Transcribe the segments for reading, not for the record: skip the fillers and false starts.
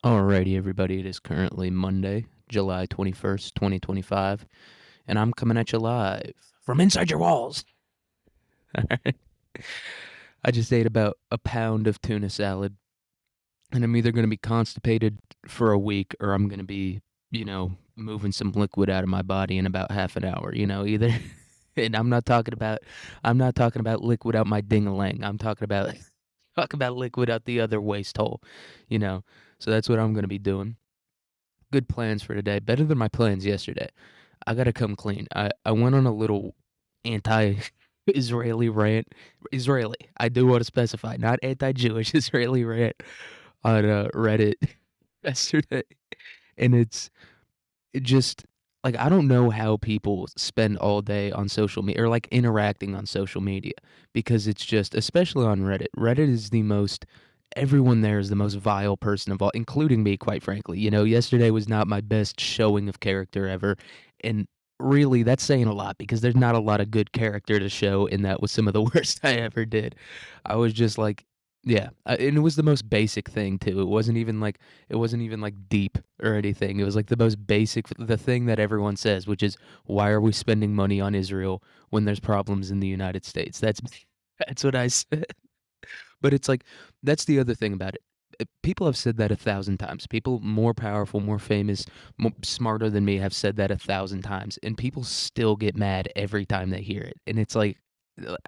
Alrighty, everybody. It is currently Monday, July 21st, 2025, and I'm coming at you live from inside your walls. Alright. I just ate about a pound of tuna salad, and I'm either going to be constipated for a week or I'm going to be, moving some liquid out of my body in about half an hour, either. And I'm not talking about liquid out my ding-a-ling. I'm talking about liquid out the other waste hole, you know. So that's what I'm going to be doing. Good plans for today. Better than my plans yesterday. I gotta come clean. I went on a little anti-Israeli rant. Israeli. I do want to specify, not anti-Jewish. Israeli rant on Reddit yesterday, and it just like I don't know how people spend all day on social media or like interacting on social media because it's just, especially on Reddit. Reddit is the most. Everyone there is the most vile person of all, including me, quite frankly. Yesterday was not my best showing of character ever, and really, that's saying a lot because there's not a lot of good character to show, and that was some of the worst I ever did. I was just like, yeah, and it was the most basic thing too. It wasn't even like deep or anything. It was like the most basic, the thing that everyone says, which is, why are we spending money on Israel when there's problems in the United States? That's what I said. But it's like, that's the other thing about it. People have said that 1,000 times. People more powerful, more famous, smarter than me have said that 1,000 times, and people still get mad every time they hear it. And it's like,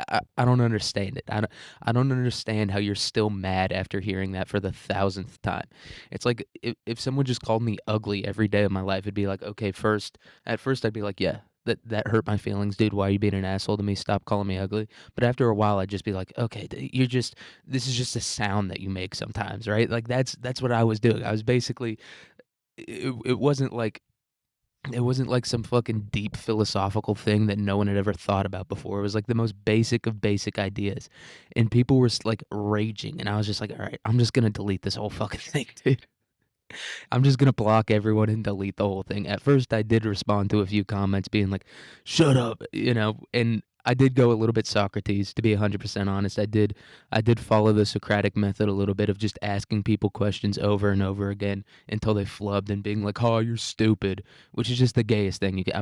I don't understand it. I don't understand how you're still mad after hearing that for the 1,000th time. It's like if someone just called me ugly every day of my life, it'd be like, okay, at first I'd be like, yeah, that hurt my feelings, dude. Why are you being an asshole to me? Stop calling me ugly. But after a while, I'd just be like, okay, this is just a sound that you make sometimes, right? Like that's what I was doing. I was basically, it wasn't like some fucking deep philosophical thing that no one had ever thought about before. It was like the most basic of basic ideas. And people were like raging. And I was just like, all right, I'm just going to delete this whole fucking thing, dude. I'm just going to block everyone and delete the whole thing. At first, I did respond to a few comments being like, shut up, and I did go a little bit Socrates, to be 100% honest. I did follow the Socratic method a little bit of just asking people questions over and over again until they flubbed and being like, "Oh, you're stupid," which is just the gayest thing you can.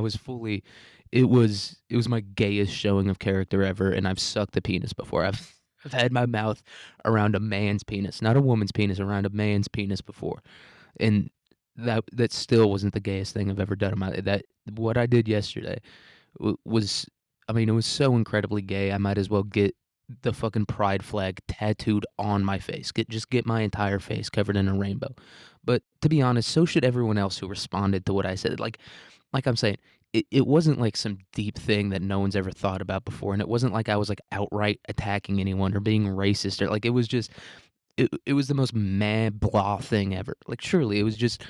It was my gayest showing of character ever, and I've sucked a penis before. I've had my mouth around a man's penis, not a woman's penis, around a man's penis before, and that still wasn't the gayest thing I've ever done in my that what I did yesterday was, I mean, it was so incredibly gay. I might as well get the fucking pride flag tattooed on my face. Just get my entire face covered in a rainbow. But to be honest, so should everyone else who responded to what I said. Like I'm saying, it wasn't like some deep thing that no one's ever thought about before, and it wasn't like I was like outright attacking anyone or being racist or like it was the most mad blah thing ever. Like surely it was just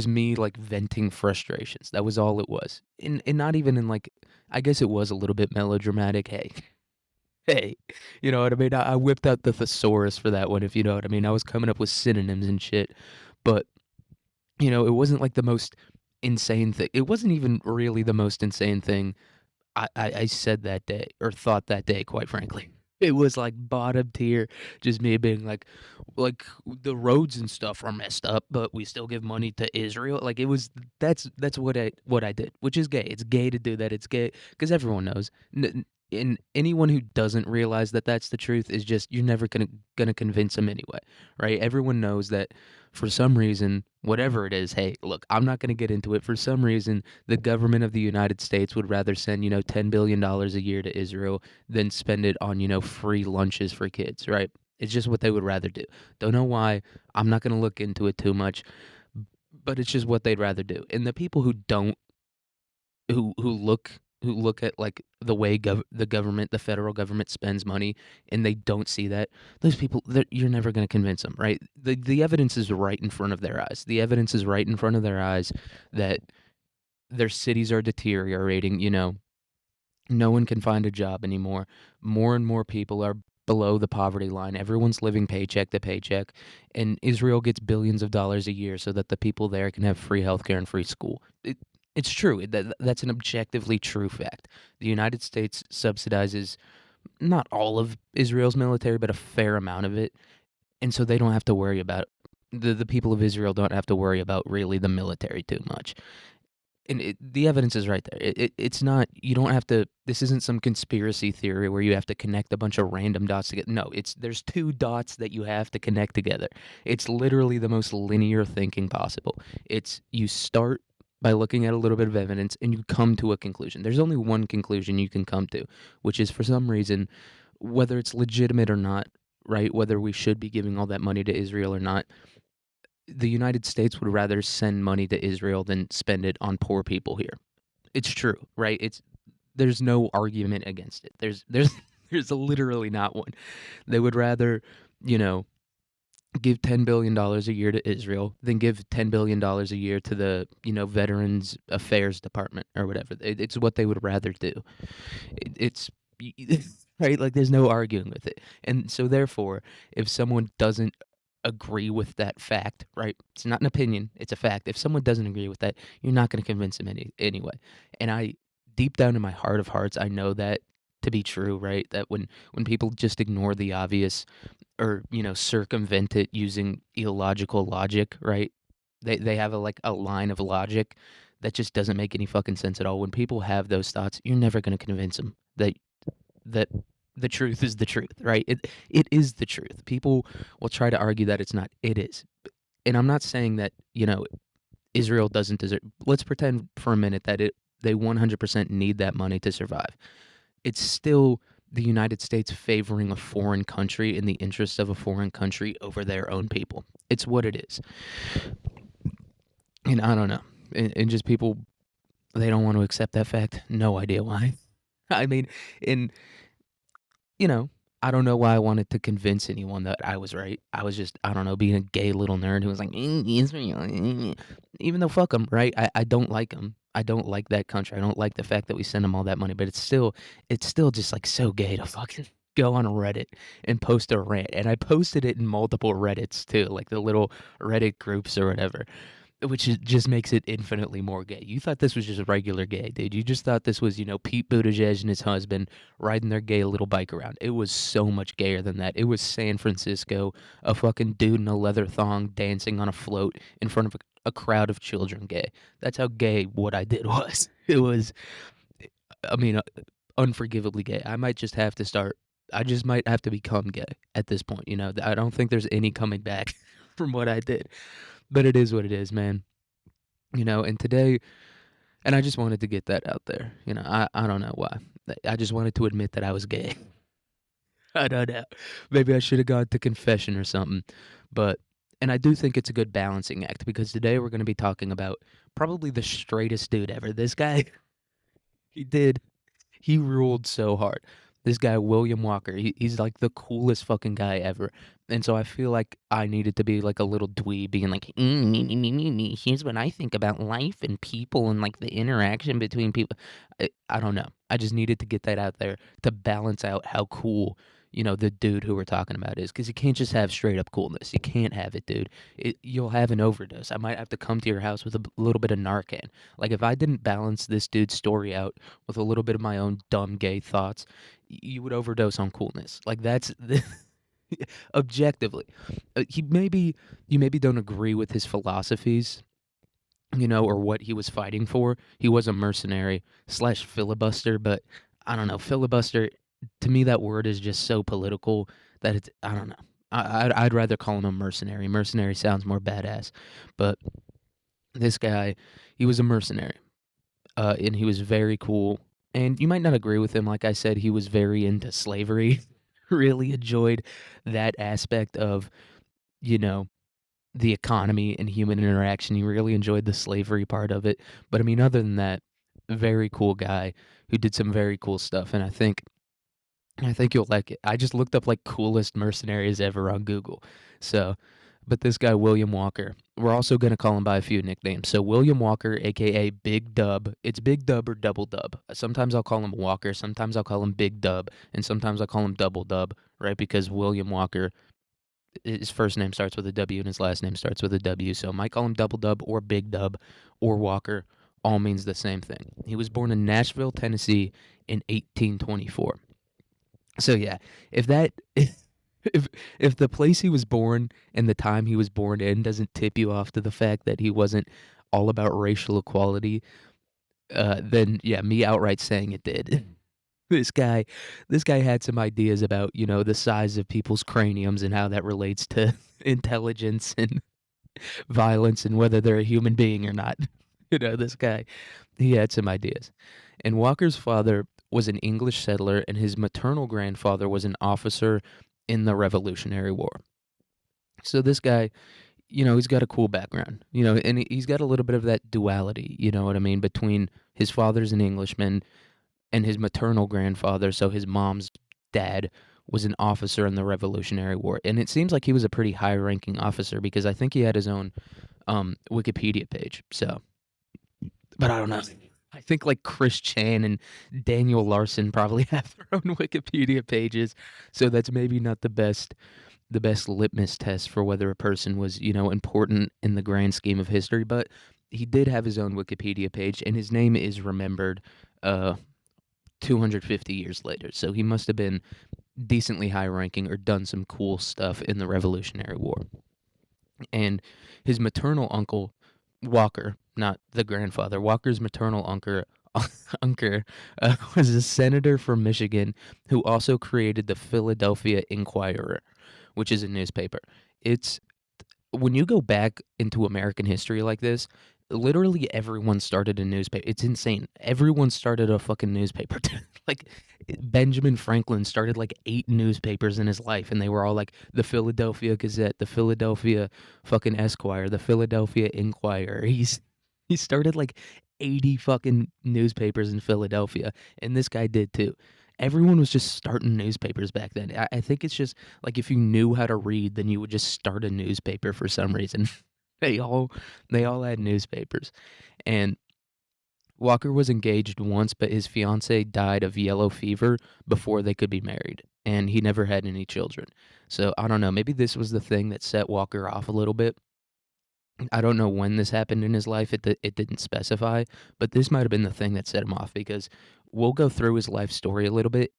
me like venting frustrations. That was all it was. And not even in like, I guess it was a little bit melodramatic. Hey, hey, you know what I mean? I whipped out the thesaurus for that one, if you know what I mean. I was coming up with synonyms and shit. But, it wasn't like the most insane thing. It wasn't even really the most insane thing I said that day or thought that day, quite frankly. It was like bottom tier, just me being like the roads and stuff are messed up, but we still give money to Israel. Like it was, that's what I did, which is gay. It's gay to do that. It's gay because everyone knows. And anyone who doesn't realize that that's the truth is just, you're never gonna convince them anyway, right? Everyone knows that for some reason, whatever it is. Hey, look, I'm not gonna get into it. For some reason, the government of the United States would rather send, $10 billion a year to Israel than spend it on, free lunches for kids, right? It's just what they would rather do. Don't know why. I'm not going to look into it too much, but it's just what they'd rather do. And the people who don't, who look at like the way the government, the federal government spends money, and they don't see that, those people, you're never going to convince them, right? The evidence is right in front of their eyes. The evidence is right in front of their eyes that their cities are deteriorating. No one can find a job anymore. More and more people are below the poverty line. Everyone's living paycheck to paycheck. And Israel gets billions of dollars a year so that the people there can have free healthcare and free school. It's true. That's an objectively true fact. The United States subsidizes not all of Israel's military, but a fair amount of it. And so they don't have to worry about the people of Israel don't have to worry about really the military too much. And the evidence is right there. It's not, you don't have to, this isn't some conspiracy theory where you have to connect a bunch of random dots together. No, there's two dots that you have to connect together. It's literally the most linear thinking possible. It's, you start by looking at a little bit of evidence and you come to a conclusion. There's only one conclusion you can come to, which is for some reason, whether it's legitimate or not, right? Whether we should be giving all that money to Israel or not, the United States would rather send money to Israel than spend it on poor people here. It's true, right? There's no argument against it. There's literally not one. They would rather, you know, give $10 billion a year to Israel than give $10 billion a year to the, Veterans Affairs Department or whatever. It's what they would rather do. It's right, like there's no arguing with it. And so therefore, if someone doesn't agree with that fact, right? It's not an opinion, it's a fact. If someone doesn't agree with that, you're not going to convince them anyway. And I, deep down in my heart of hearts, I know that to be true, right? That when people just ignore the obvious or, circumvent it using illogical logic, right? They have a line of logic that just doesn't make any fucking sense at all. When people have those thoughts, you're never going to convince them that the truth is the truth, right? It is the truth. People will try to argue that it's not. It is. And I'm not saying that, Israel doesn't deserve. Let's pretend for a minute that they 100% need that money to survive. It's still the United States favoring a foreign country in the interests of a foreign country over their own people. It's what it is. And I don't know. And just people, they don't want to accept that fact. No idea why. I mean, in you know, I don't know why I wanted to convince anyone that I was right. I was just, I don't know, being a gay little nerd who was like, Israel, even though fuck them, right? I don't like them. I don't like that country. I don't like the fact that we send them all that money, but it's still just like so gay to fucking go on Reddit and post a rant. And I posted it in multiple Reddits too, like the little Reddit groups or whatever. Which just makes it infinitely more gay. You thought this was just regular gay, dude. You just thought this was, Pete Buttigieg and his husband riding their gay little bike around. It was so much gayer than that. It was San Francisco, a fucking dude in a leather thong dancing on a float in front of a crowd of children gay. That's how gay what I did was. It was, I mean, unforgivably gay. I just might have to become gay at this point, I don't think there's any coming back from what I did. But it is what it is, man. And today, and I just wanted to get that out there. I don't know why. I just wanted to admit that I was gay. I don't know. Maybe I should have gone to confession or something. But, and I do think it's a good balancing act because today we're going to be talking about probably the straightest dude ever. This guy, he did he ruled so hard. This guy, William Walker, he's like the coolest fucking guy ever. And so I feel like I needed to be like a little dweeb being like, me. Here's what I think about life and people and like the interaction between people. I don't know. I just needed to get that out there to balance out how cool, the dude who we're talking about is. Because you can't just have straight up coolness. You can't have it, dude. You'll have an overdose. I might have to come to your house with a little bit of Narcan. Like if I didn't balance this dude's story out with a little bit of my own dumb gay thoughts, you would overdose on coolness. Like that's objectively. You maybe don't agree with his philosophies, or what he was fighting for. He was a mercenary slash filibuster, but I don't know. Filibuster, to me, that word is just so political that I don't know. I'd rather call him a mercenary. Mercenary sounds more badass, but this guy, he was a mercenary. And he was very cool. And you might not agree with him. Like I said, he was very into slavery. Really enjoyed that aspect of, you know, the economy and human interaction. He really enjoyed the slavery part of it. But I mean, other than that, very cool guy who did some very cool stuff. And I think you'll like it. I just looked up like coolest mercenaries ever on Google. So, but this guy, William Walker, we're also going to call him by a few nicknames. So, William Walker, aka Big Dub. It's Big Dub or Double Dub. Sometimes I'll call him Walker, sometimes I'll call him Big Dub, and sometimes I'll call him Double Dub, right? Because William Walker, his first name starts with a W and his last name starts with a W. So, I might call him Double Dub or Big Dub or Walker. All means the same thing. He was born in Nashville, Tennessee in 1824. So yeah, if that if if the place he was born and the time he was born in doesn't tip you off to the fact that he wasn't all about racial equality, then yeah, me outright saying it did. This guy this guy had some ideas about, the size of people's craniums and how that relates to intelligence and violence and whether they're a human being or not. This guy, he had some ideas. And Walker's father was an English settler, and his maternal grandfather was an officer in the Revolutionary War. So this guy, he's got a cool background, and he's got a little bit of that duality, you know what I mean, between his father's an Englishman and his maternal grandfather, so his mom's dad was an officer in the Revolutionary War. And it seems like he was a pretty high ranking officer because I think he had his own Wikipedia page. So, but I don't know. I think like Chris Chan and Daniel Larson probably have their own Wikipedia pages. So that's maybe not the best litmus test for whether a person was, important in the grand scheme of history, but he did have his own Wikipedia page and his name is remembered uh 250 years later. So he must have been decently high ranking or done some cool stuff in the Revolutionary War. And his maternal uncle, Walker, not the grandfather, Walker's maternal uncle, was a senator from Michigan who also created the Philadelphia Inquirer, which is a newspaper. It's when you go back into American history like this, literally everyone started a newspaper. It's insane. Everyone started a fucking newspaper. Like Benjamin Franklin started like 8 newspapers in his life, and they were all like the Philadelphia Gazette, the Philadelphia fucking Esquire, the Philadelphia Inquirer. He started like 80 fucking newspapers in Philadelphia, and this guy did too. Everyone was just starting newspapers back then. I think it's just like if you knew how to read, then you would just start a newspaper for some reason. They all they all had newspapers. And Walker was engaged once, but his fiancee died of yellow fever before they could be married, and he never had any children. So I don't know, maybe this was the thing that set Walker off a little bit. I don't know when this happened in his life. It didn't specify, but this might have been the thing that set him off because we'll go through his life story a little bit.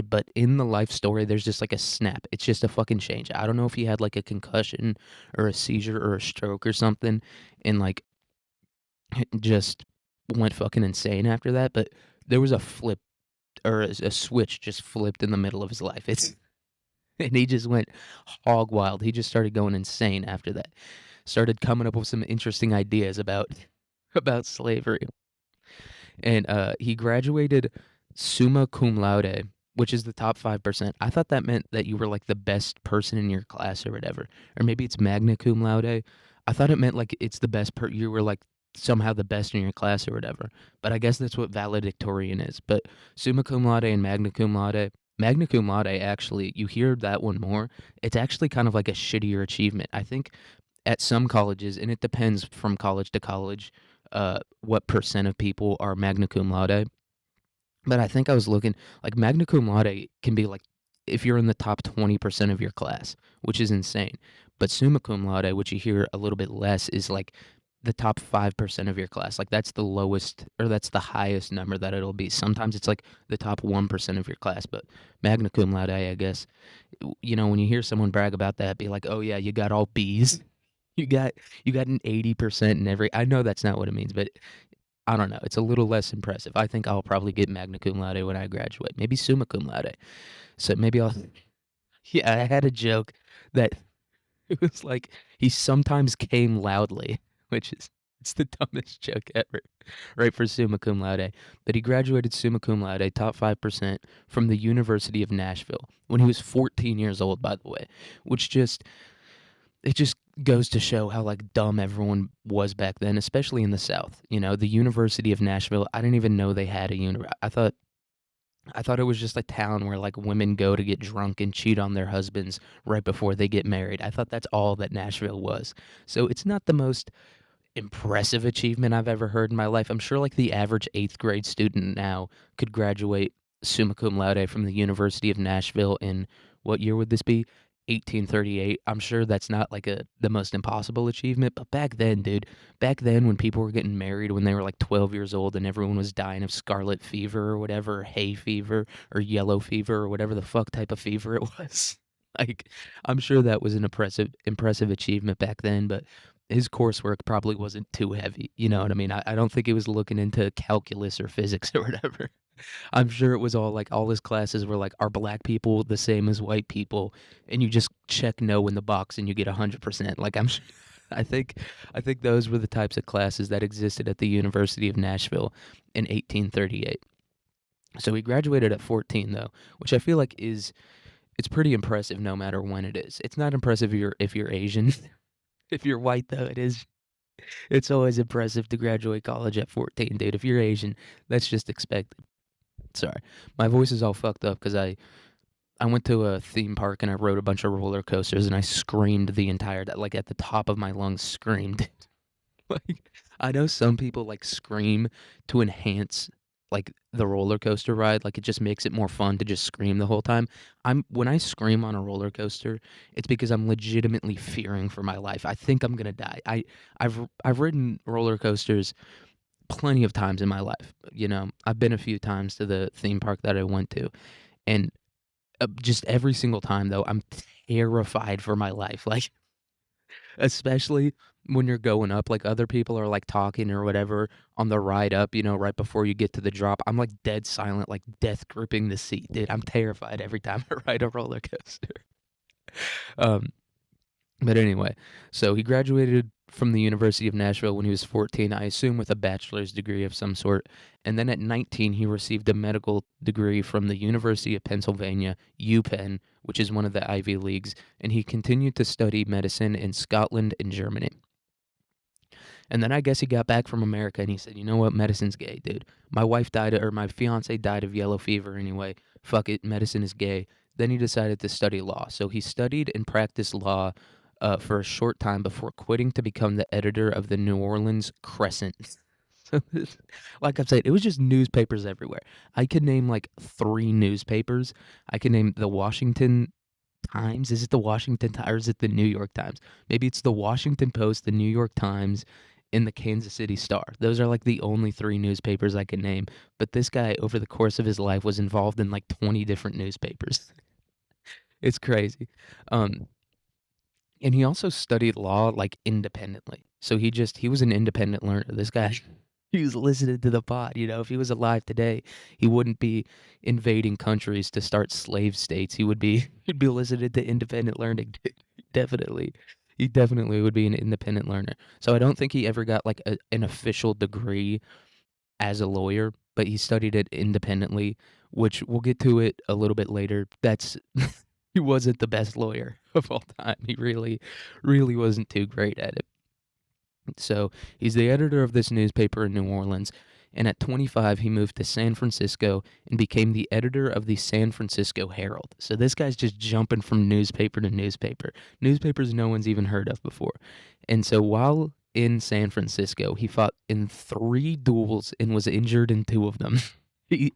But in the life story, there's just like a snap. It's just a fucking change. I don't know if he had like a concussion or a seizure or a stroke or something, and like just went fucking insane after that. But there was a flip or a switch just flipped in the middle of his life. It's and he just went hog wild. He just started going insane after that. Started coming up with some interesting ideas about about slavery. And he graduated summa cum laude, which is the top 5%. I thought that meant that you were like the best person in your class or whatever. Or maybe it's magna cum laude. I thought it meant like it's the best you were like somehow the best in your class or whatever. But I guess that's what valedictorian is. But summa cum laude and magna cum laude actually, you hear that one more. It's actually kind of like a shittier achievement. I think at some colleges, and it depends from college to college, what percent of people are magna cum laude. But I think I was looking like magna cum laude can be like if you're in the top 20% of your class, which is insane. But summa cum laude, which you hear a little bit less, is like the top 5% of your class. Like that's the lowest or that's the highest number that it'll be. Sometimes it's like the top 1% of your class, but magna cum laude, I guess. When you hear someone brag about that, be like, "Oh yeah, you got all B's." You got you got an 80% in every. I know that's not what it means, but I don't know. It's a little less impressive. I think I'll probably get magna cum laude when I graduate. Maybe summa cum laude. So maybe I'll. Yeah, I had a joke that it was like he sometimes came loudly, which is it's the dumbest joke ever, right? For summa cum laude, but he graduated summa cum laude, top 5% from the University of Nashville when he was 14 years old. By the way, which just it just goes to show how like dumb everyone was back then, especially in the South. The University of Nashville. I didn't even know they had a I thought it was just a town where like women go to get drunk and cheat on their husbands right before they get married. I thought that's all that Nashville was. So it's not the most impressive achievement I've ever heard in my life. I'm sure like the average 8th grade student now could graduate summa cum laude from the University of Nashville in what year would this be? 1838. I'm sure that's not like the most impossible achievement, but back then, dude, back then when people were getting married when they were like 12 years old and everyone was dying of scarlet fever or whatever, or hay fever or yellow fever or whatever the fuck type of fever it was. Like, I'm sure that was an impressive achievement back then, but his coursework probably wasn't too heavy, you know what I mean? I don't think he was looking into calculus or physics or whatever. I'm sure it was all like all his classes were like, "Are black people the same as white people?" And you just check no in the box and you get 100%. Like, I'm sure I think I think those were the types of classes that existed at the University of Nashville in 1838. So he graduated at 14 though, which I feel like is it's pretty impressive no matter when it is. It's not impressive if you're Asian. If you're white though, it's always impressive to graduate college at 14, dude. If you're Asian, that's just expected. Sorry. My voice is all fucked up cuz I went to a theme park and I rode a bunch of roller coasters and I screamed the entire like at the top of my lungs screamed. Like, I know some people, like, scream to enhance, like, the roller coaster ride, like, it just makes it more fun to just scream the whole time. When I scream on a roller coaster, it's because I'm legitimately fearing for my life. I think I'm gonna die. I've ridden roller coasters plenty of times in my life, you know? I've been a few times to the theme park that I went to, and, just every single time, though, I'm terrified for my life, like especially when you're going up, like, other people are, like, talking or whatever on the ride up, you know, right before you get to the drop. I'm, like, dead silent, like, death gripping the seat, dude. I'm terrified every time I ride a roller coaster. Um, but anyway, so he graduated from the University of Nashville when he was 14, I assume with a bachelor's degree of some sort, and then at 19, he received a medical degree from the University of Pennsylvania, UPenn, which is one of the Ivy Leagues, and he continued to study medicine in Scotland and Germany. And then I guess he got back from America and he said, "You know what? Medicine's gay, dude. My wife died, or my fiance died of yellow fever anyway. Fuck it. Medicine is gay." Then he decided to study law. So he studied and practiced law for a short time before quitting to become the editor of the New Orleans Crescent. So, like I've said, it was just newspapers everywhere. I could name like three newspapers. I could name the Washington Times. Is it the Washington Times or is it the New York Times? Maybe it's the Washington Post, the New York Times, and the Kansas City Star. Those are like the only three newspapers I can name. But this guy, over the course of his life, was involved in like 20 different newspapers. It's crazy. Um, and he also studied law like independently. So he was an independent learner. This guy, he was listening to the pod. You know, if he was alive today, he wouldn't be invading countries to start slave states. He'd be listening to independent learning. Definitely. He definitely would be an independent learner. So I don't think he ever got like an official degree as a lawyer, but he studied it independently, which we'll get to it a little bit later. That's he wasn't the best lawyer of all time. He really wasn't too great at it. So he's the editor of this newspaper in New Orleans, and at 25, he moved to San Francisco and became the editor of the San Francisco Herald. So this guy's just jumping from newspaper to newspaper, newspapers no one's even heard of before. And so while in San Francisco, he fought in three duels and was injured in two of them. he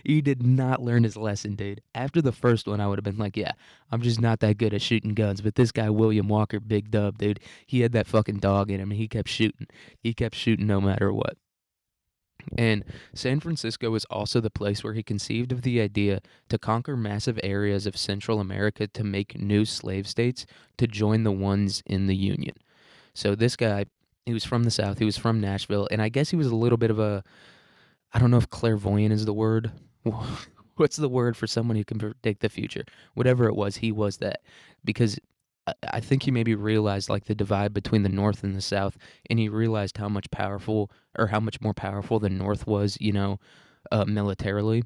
he did not learn his lesson, dude. After the first one, I would have been like, yeah, I'm just not that good at shooting guns. But this guy, William Walker, big dub, dude, he had that fucking dog in him and he kept shooting. He kept shooting no matter what. And San Francisco was also the place where he conceived of the idea to conquer massive areas of Central America to make new slave states to join the ones in the Union. So this guy, he was from the South, he was from Nashville, and I guess he was a little bit of a I don't know if clairvoyant is the word. What's the word for someone who can predict the future? Whatever it was, he was that. Because I think he maybe realized like the divide between the North and the South, and he realized how much powerful or how much more powerful the North was, you know, militarily.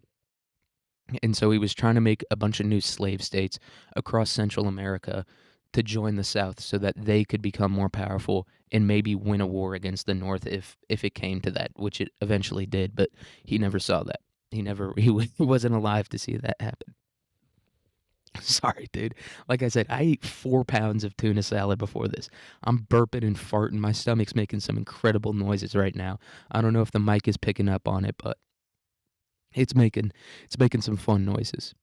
And so he was trying to make a bunch of new slave states across Central America to join the South so that they could become more powerful and maybe win a war against the North if it came to that, which it eventually did, but he never saw that. He wasn't alive to see that happen. Sorry, dude. Like I said, I ate 4 pounds of tuna salad before this. I'm burping and farting. My stomach's making some incredible noises right now. I don't know if the mic is picking up on it, but it's making it's making some fun noises.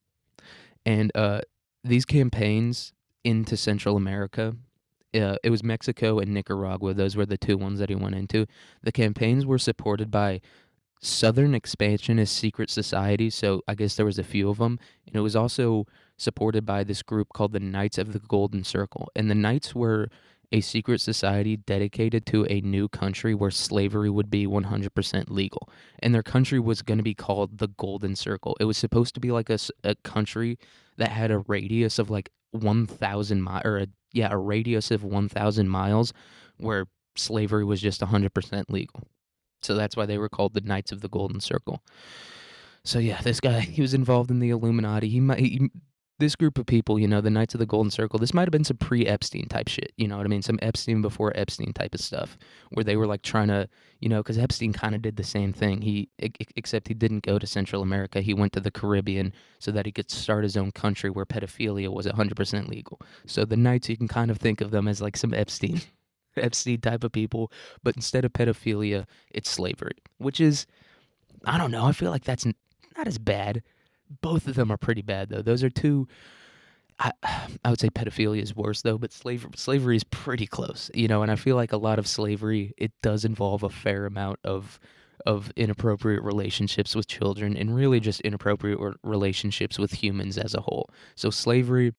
And these campaigns into Central America, it was Mexico and Nicaragua. Those were the two ones that he went into. The campaigns were supported by Southern Expansionist Secret Society, so I guess there was a few of them, and it was also supported by this group called the Knights of the Golden Circle. And the Knights were a secret society dedicated to a new country where slavery would be 100% legal. And their country was going to be called the Golden Circle. It was supposed to be like a country that had a radius of like 1,000 miles, or a radius of 1,000 miles where slavery was just 100% legal. So that's why they were called the Knights of the Golden Circle. So yeah, this guy, he was involved in the Illuminati. This group of people, the Knights of the Golden Circle, this might have been some pre-Epstein type shit. You know what I mean? Some Epstein before Epstein type of stuff, where they were like trying to, because Epstein kind of did the same thing. Except he didn't go to Central America. He went to the Caribbean so that he could start his own country where pedophilia was 100% legal. So the Knights, you can kind of think of them as like some Epstein. Epstein type of people, but instead of pedophilia, it's slavery, which is, I don't know, I feel like that's not as bad. Both of them are pretty bad though. Those are two. I, I would say pedophilia is worse though, but slavery is pretty close, and I feel like a lot of slavery, it does involve a fair amount of inappropriate relationships with children and really just inappropriate relationships with humans as a whole. So slavery,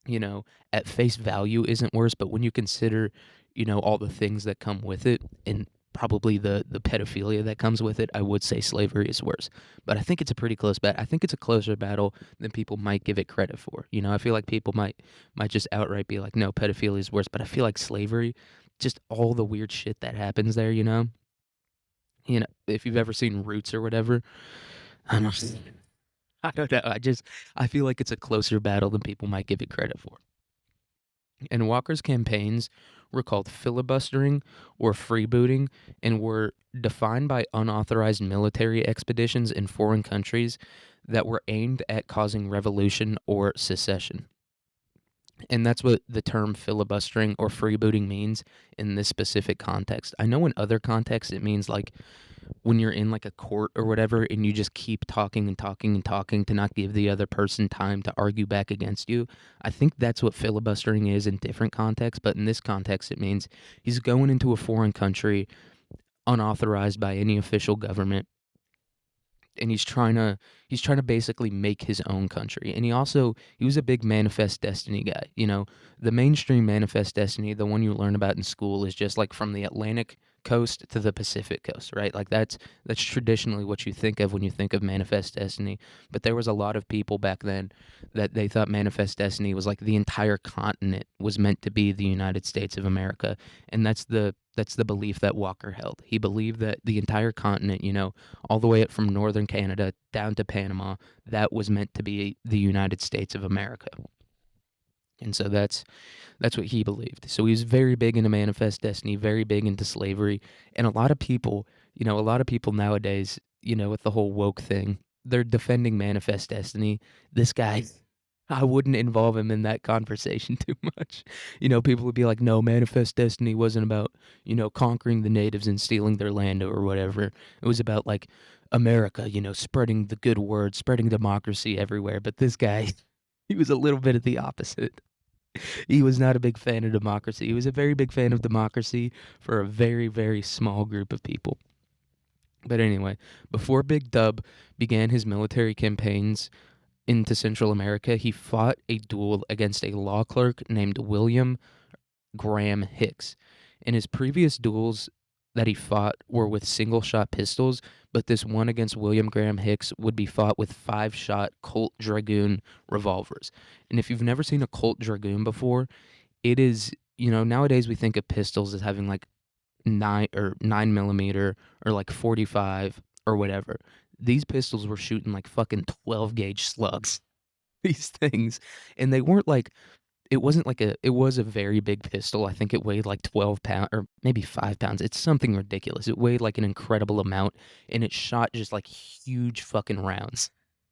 you know, at face value isn't worse, but when you consider, all the things that come with it and probably the pedophilia that comes with it, I would say slavery is worse. But I think it's a pretty close bet. I think it's a closer battle than people might give it credit for. I feel like people might just outright be like, no, pedophilia is worse. But I feel like slavery, just all the weird shit that happens there, if you've ever seen Roots or whatever, I don't, I don't know. I feel like it's a closer battle than people might give it credit for. And Walker's campaigns were called filibustering or freebooting and were defined by unauthorized military expeditions in foreign countries that were aimed at causing revolution or secession. And that's what the term filibustering or freebooting means in this specific context. I know in other contexts it means like when you're in like a court or whatever and you just keep talking and talking and talking to not give the other person time to argue back against you. I think that's what filibustering is in different contexts, but in this context it means he's going into a foreign country unauthorized by any official government, and he's trying to basically make his own country. And he was a big Manifest Destiny guy. The mainstream Manifest Destiny, the one you learn about in school, is just like from the Atlantic coast to the Pacific coast, right? Like that's traditionally what you think of when you think of Manifest Destiny. But there was a lot of people back then that they thought Manifest Destiny was like the entire continent was meant to be the United States of America. And that's the belief that Walker held. He believed that the entire continent, all the way up from northern Canada down to Panama, that was meant to be the United States of America. And so that's what he believed. So he was very big into Manifest Destiny, very big into slavery, and a lot of people nowadays, with the whole woke thing, they're defending Manifest Destiny. This guy, I wouldn't involve him in that conversation too much. People would be like, no, Manifest Destiny wasn't about, conquering the natives and stealing their land or whatever. It was about like America, spreading the good word, spreading democracy everywhere. But this guy, he was a little bit of the opposite. He was not a big fan of democracy. He was a very big fan of democracy for a very, very small group of people. But anyway, before Big Dub began his military campaigns into Central America, he fought a duel against a law clerk named William Graham Hicks. In his previous duels that he fought were with single shot pistols, but this one against William Graham Hicks would be fought with 5-shot Colt Dragoon revolvers. And if you've never seen a Colt Dragoon before, it is, nowadays we think of pistols as having like 9 millimeter or like 45 or whatever. These pistols were shooting like fucking 12 gauge slugs. These things, and they weren't like, it was a very big pistol. I think it weighed like 12 pounds or maybe 5 pounds. It's something ridiculous. It weighed like an incredible amount, and it shot just like huge fucking rounds.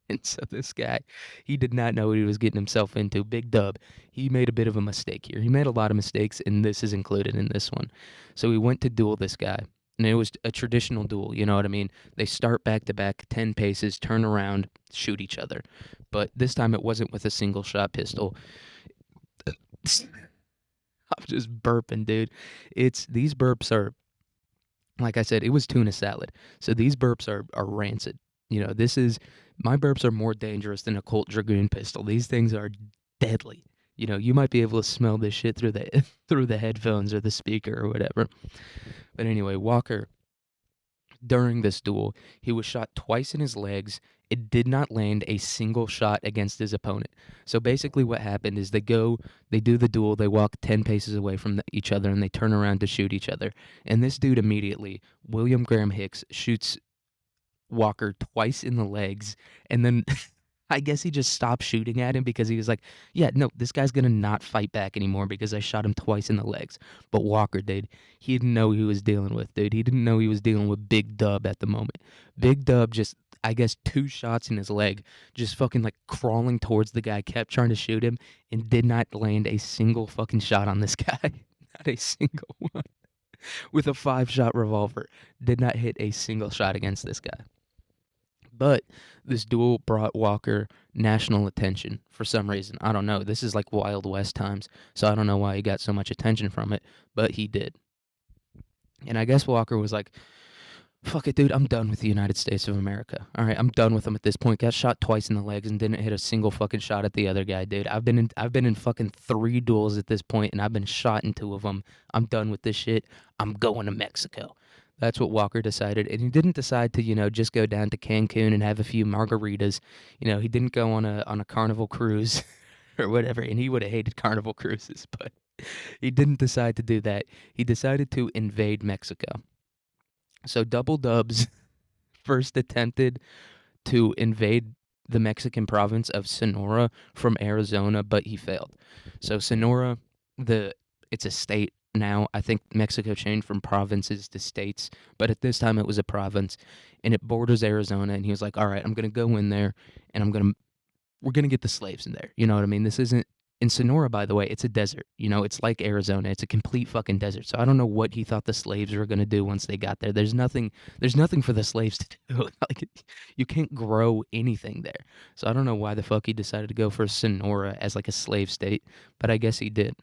And so this guy, he did not know what he was getting himself into. Big Dub, he made a bit of a mistake here. He made a lot of mistakes, and this is included in this one. So he went to duel this guy, and it was a traditional duel, you know what I mean? They start back to back, 10 paces, turn around, shoot each other. But this time it wasn't with a single shot pistol. I'm just burping, dude. These burps are Like I said, it was tuna salad. So these burps are rancid. You know, this is my burps are more dangerous than a Colt Dragoon pistol. These things are deadly. You know, you might be able to smell this shit through the through the headphones or the speaker or whatever. But anyway, Walker, during this duel, he was shot twice in his legs. It did not land a single shot against his opponent. So basically, what happened is they do the duel, they walk 10 paces away from each other, and they turn around to shoot each other. And this dude immediately, William Graham Hicks, shoots Walker twice in the legs, and then I guess he just stopped shooting at him because he was like, yeah, no, this guy's gonna not fight back anymore because I shot him twice in the legs. But Walker did. He didn't know who he was dealing with, dude. He didn't know he was dealing with Big Dub at the moment. Big Dub just, I guess, two shots in his leg, just fucking like crawling towards the guy, kept trying to shoot him, and did not land a single fucking shot on this guy. Not a single one. With a 5-shot revolver, did not hit a single shot against this guy. But this duel brought Walker national attention for some reason. I don't know. This is like Wild West times, so I don't know why he got so much attention from it, but he did. And I guess Walker was like, fuck it, dude, I'm done with the United States of America. All right, I'm done with him at this point. Got shot twice in the legs and didn't hit a single fucking shot at the other guy, dude. I've been in fucking 3 duels at this point, and I've been shot in 2 of them. I'm done with this shit. I'm going to Mexico. That's what Walker decided, and he didn't decide to, just go down to Cancun and have a few margaritas. He didn't go on a Carnival cruise or whatever, and he would have hated Carnival cruises, but he didn't decide to do that. He decided to invade Mexico. So Double Dubs first attempted to invade the Mexican province of Sonora from Arizona, but he failed. So Sonora, it's a state now. I think Mexico changed from provinces to states, but at this time it was a province, and it borders Arizona. And he was like, "All right, I'm gonna go in there, and we're gonna get the slaves in there." You know what I mean? This isn't in Sonora, by the way. It's a desert. It's like Arizona. It's a complete fucking desert. So I don't know what he thought the slaves were gonna do once they got there. There's nothing. There's nothing for the slaves to do. Like you can't grow anything there. So I don't know why the fuck he decided to go for Sonora as like a slave state, but I guess he did.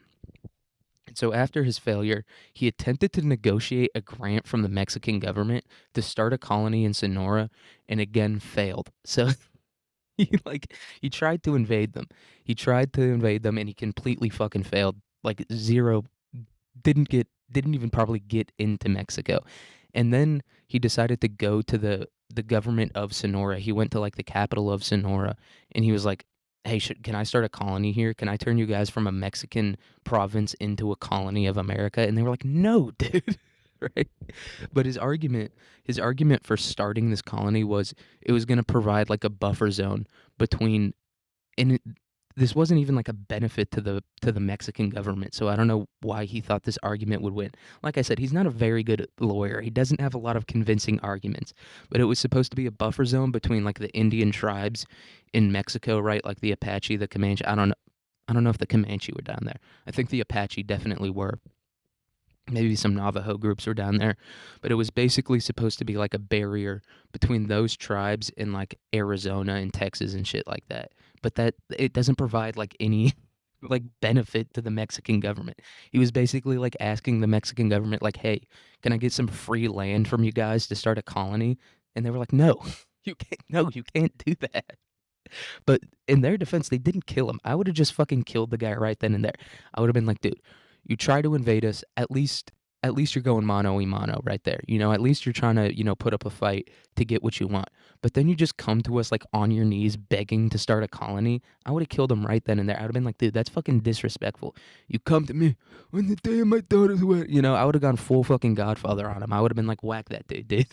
And so after his failure, he attempted to negotiate a grant from the Mexican government to start a colony in Sonora, and again failed. So he tried to invade them. He tried to invade them and he completely fucking failed. Like zero didn't even probably get into Mexico. And then he decided to go to the government of Sonora. He went to like the capital of Sonora and he was like, "Hey, can I start a colony here? Can I turn you guys from a Mexican province into a colony of America?" And they were like, "No, dude." Right? But his argument for starting this colony was it was going to provide like a buffer zone between and this wasn't even like a benefit to the Mexican government. So I don't know why he thought this argument would win. Like I said, he's not a very good lawyer. He doesn't have a lot of convincing arguments. But it was supposed to be a buffer zone between like the Indian tribes in Mexico, right? Like the Apache, the Comanche. I don't know if the Comanche were down there. I think the Apache definitely were. Maybe some Navajo groups were down there, but it was basically supposed to be like a barrier between those tribes and like Arizona and Texas and shit like that. But that it doesn't provide like any like benefit to the Mexican government. He was basically like asking the Mexican government like, "Hey, can I get some free land from you guys to start a colony?" And they were like, "No. You can't. No, you can't do that." But in their defense, they didn't kill him. I would have just fucking killed the guy right then and there. I would have been like, "Dude, you try to invade us, at least you're going mano y mano right there. At least you're trying to, put up a fight to get what you want. But then you just come to us like on your knees begging to start a colony." I would have killed him right then and there. I would have been like, "Dude, that's fucking disrespectful. You come to me when the day of my daughter's wedding." I would have gone full fucking Godfather on him. I would have been like, "Whack that dude."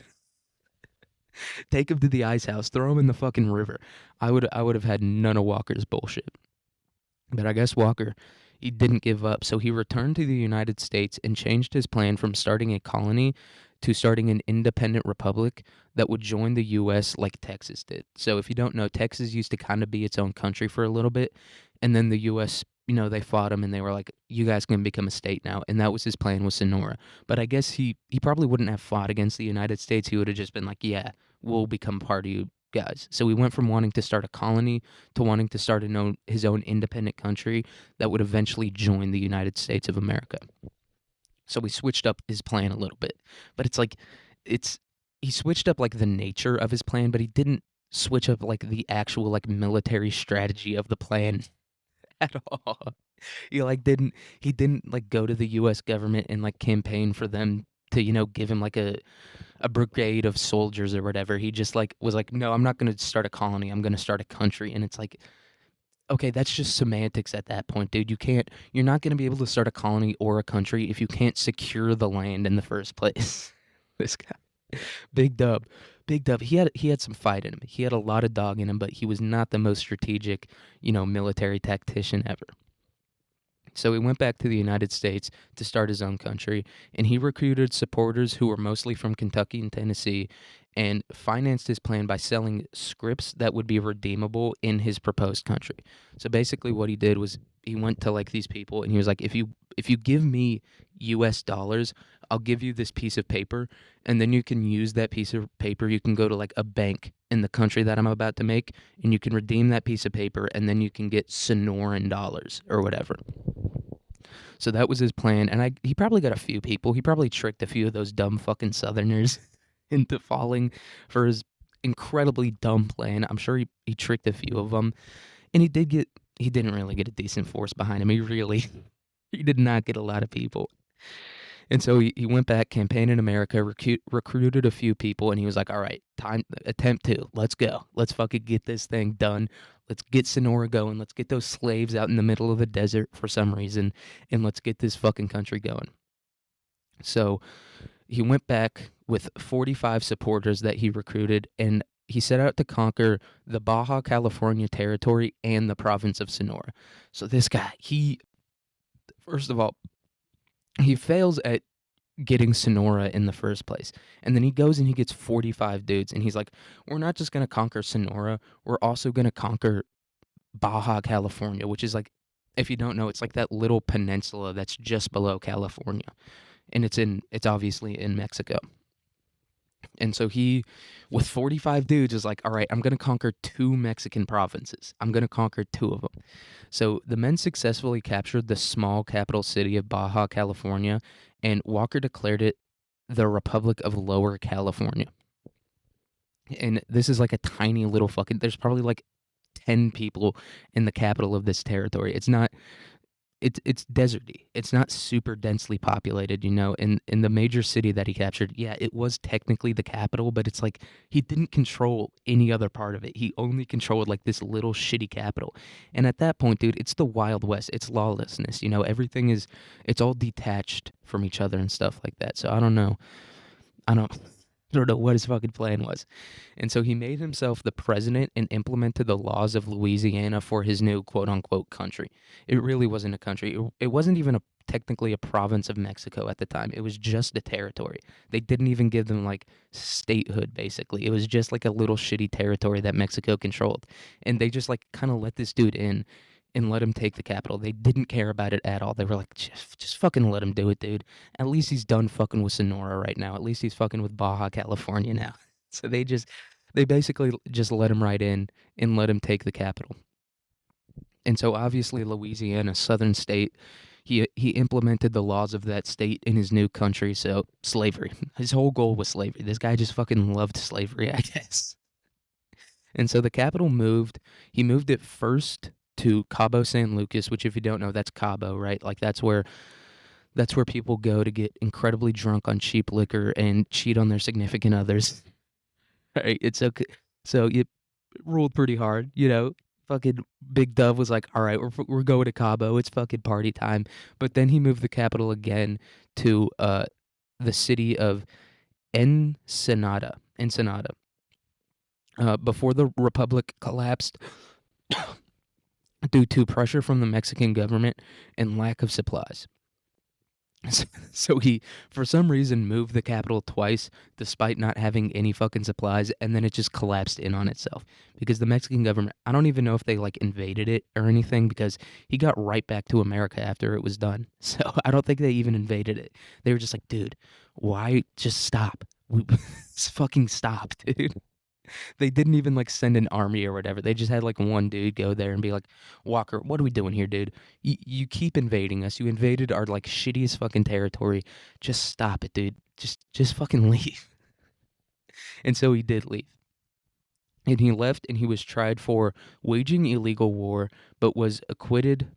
Take him to the ice house, throw him in the fucking river. I would have had none of Walker's bullshit. But I guess Walker, he didn't give up, so he returned to the United States and changed his plan from starting a colony to starting an independent republic that would join the U.S. like Texas did. So if you don't know, Texas used to kind of be its own country for a little bit, and then the U.S., they fought him and they were like, "You guys can become a state now," and that was his plan with Sonora. But I guess he probably wouldn't have fought against the United States. He would have just been like, "Yeah, we'll become part of you guys." So he went from wanting to start a colony to wanting to start his own independent country that would eventually join the United States of America. So we switched up his plan a little bit. But it's like it's he switched up like the nature of his plan, but he didn't switch up like the actual like military strategy of the plan at all. He like didn't he didn't like go to the US government and like campaign for them to, give him like a brigade of soldiers or whatever. He just like was like, "No, I'm not going to start a colony. I'm going to start a country." And it's like, okay, that's just semantics at that point, dude. You're not going to be able to start a colony or a country if you can't secure the land in the first place. This guy, Big Dub, Big Dub. He had some fight in him. He had a lot of dog in him, but he was not the most strategic, military tactician ever. So he went back to the United States to start his own country, and he recruited supporters who were mostly from Kentucky and Tennessee and financed his plan by selling scripts that would be redeemable in his proposed country. So basically what he did was he went to like these people and he was like, if you give me US dollars, I'll give you this piece of paper, and then you can use that piece of paper. You can go to like a bank in the country that I'm about to make, and you can redeem that piece of paper, and then you can get Sonoran dollars or whatever. So that was his plan, and he probably got a few people. He probably tricked a few of those dumb fucking Southerners into falling for his incredibly dumb plan. I'm sure he tricked a few of them, and he didn't really get a decent force behind him. He did not get a lot of people. And so he went back, campaigned in America, recruited a few people, and he was like, all right, time, attempt two. Let's go. Let's fucking get this thing done. Let's get Sonora going. Let's get those slaves out in the middle of the desert for some reason, and let's get this fucking country going. So he went back with 45 supporters that he recruited, and he set out to conquer the Baja California territory and the province of Sonora. So this guy, first of all, he fails at getting Sonora in the first place. And then he goes and he gets 45 dudes, and he's like, we're not just going to conquer Sonora, we're also going to conquer Baja California, which is like, if you don't know, it's like that little peninsula that's just below California. And it's obviously in Mexico. And so he, with 45 dudes, is like, all right, I'm going to conquer 2 Mexican provinces. I'm going to conquer 2 of them. So the men successfully captured the small capital city of Baja California, and Walker declared it the Republic of Lower California. And this is like a tiny little there's probably like 10 people in the capital of this territory. It's deserty. It's not super densely populated, In the major city that he captured, yeah, it was technically the capital, but it's like he didn't control any other part of it. He only controlled like this little shitty capital. And at that point, dude, it's the Wild West. It's lawlessness, it's all detached from each other and stuff like that. So I don't know. I don't know what his fucking plan was. And so he made himself the president and implemented the laws of Louisiana for his new quote unquote country. It really wasn't a country. It wasn't even technically a province of Mexico at the time. It was just a territory. They didn't even give them like statehood, basically. It was just like a little shitty territory that Mexico controlled. And they just like kind of let this dude in and let him take the capital. They didn't care about it at all. They were like, just fucking let him do it, dude. At least he's done fucking with Sonora right now. At least he's fucking with Baja California now. So they basically just let him right in and let him take the capital. And so obviously Louisiana, southern state, he implemented the laws of that state in his new country. So slavery. His whole goal was slavery. This guy just fucking loved slavery, I guess. And so the capital he moved it first to Cabo San Lucas, which if you don't know, that's Cabo, right? Like that's where people go to get incredibly drunk on cheap liquor and cheat on their significant others. Right? It's okay. So it ruled pretty hard, Fucking Big Dove was like, all right, we're going to Cabo. It's fucking party time. But then he moved the capital again to the city of Ensenada. Before the republic collapsed due to pressure from the Mexican government and lack of supplies. So he, for some reason, moved the capital twice despite not having any fucking supplies, and then it just collapsed in on itself. Because the Mexican government, I don't even know if they like invaded it or anything, because he got right back to America after it was done. So I don't think they even invaded it. They were just like, dude, why just stop? Just fucking stop, dude. They didn't even like send an army or whatever. They just had like one dude go there and be like, Walker, what are we doing here, dude? You keep invading us. You invaded our like shittiest fucking territory. Just stop it, dude. Just fucking leave. And so he did leave. And he left and he was tried for waging illegal war, but was acquitted.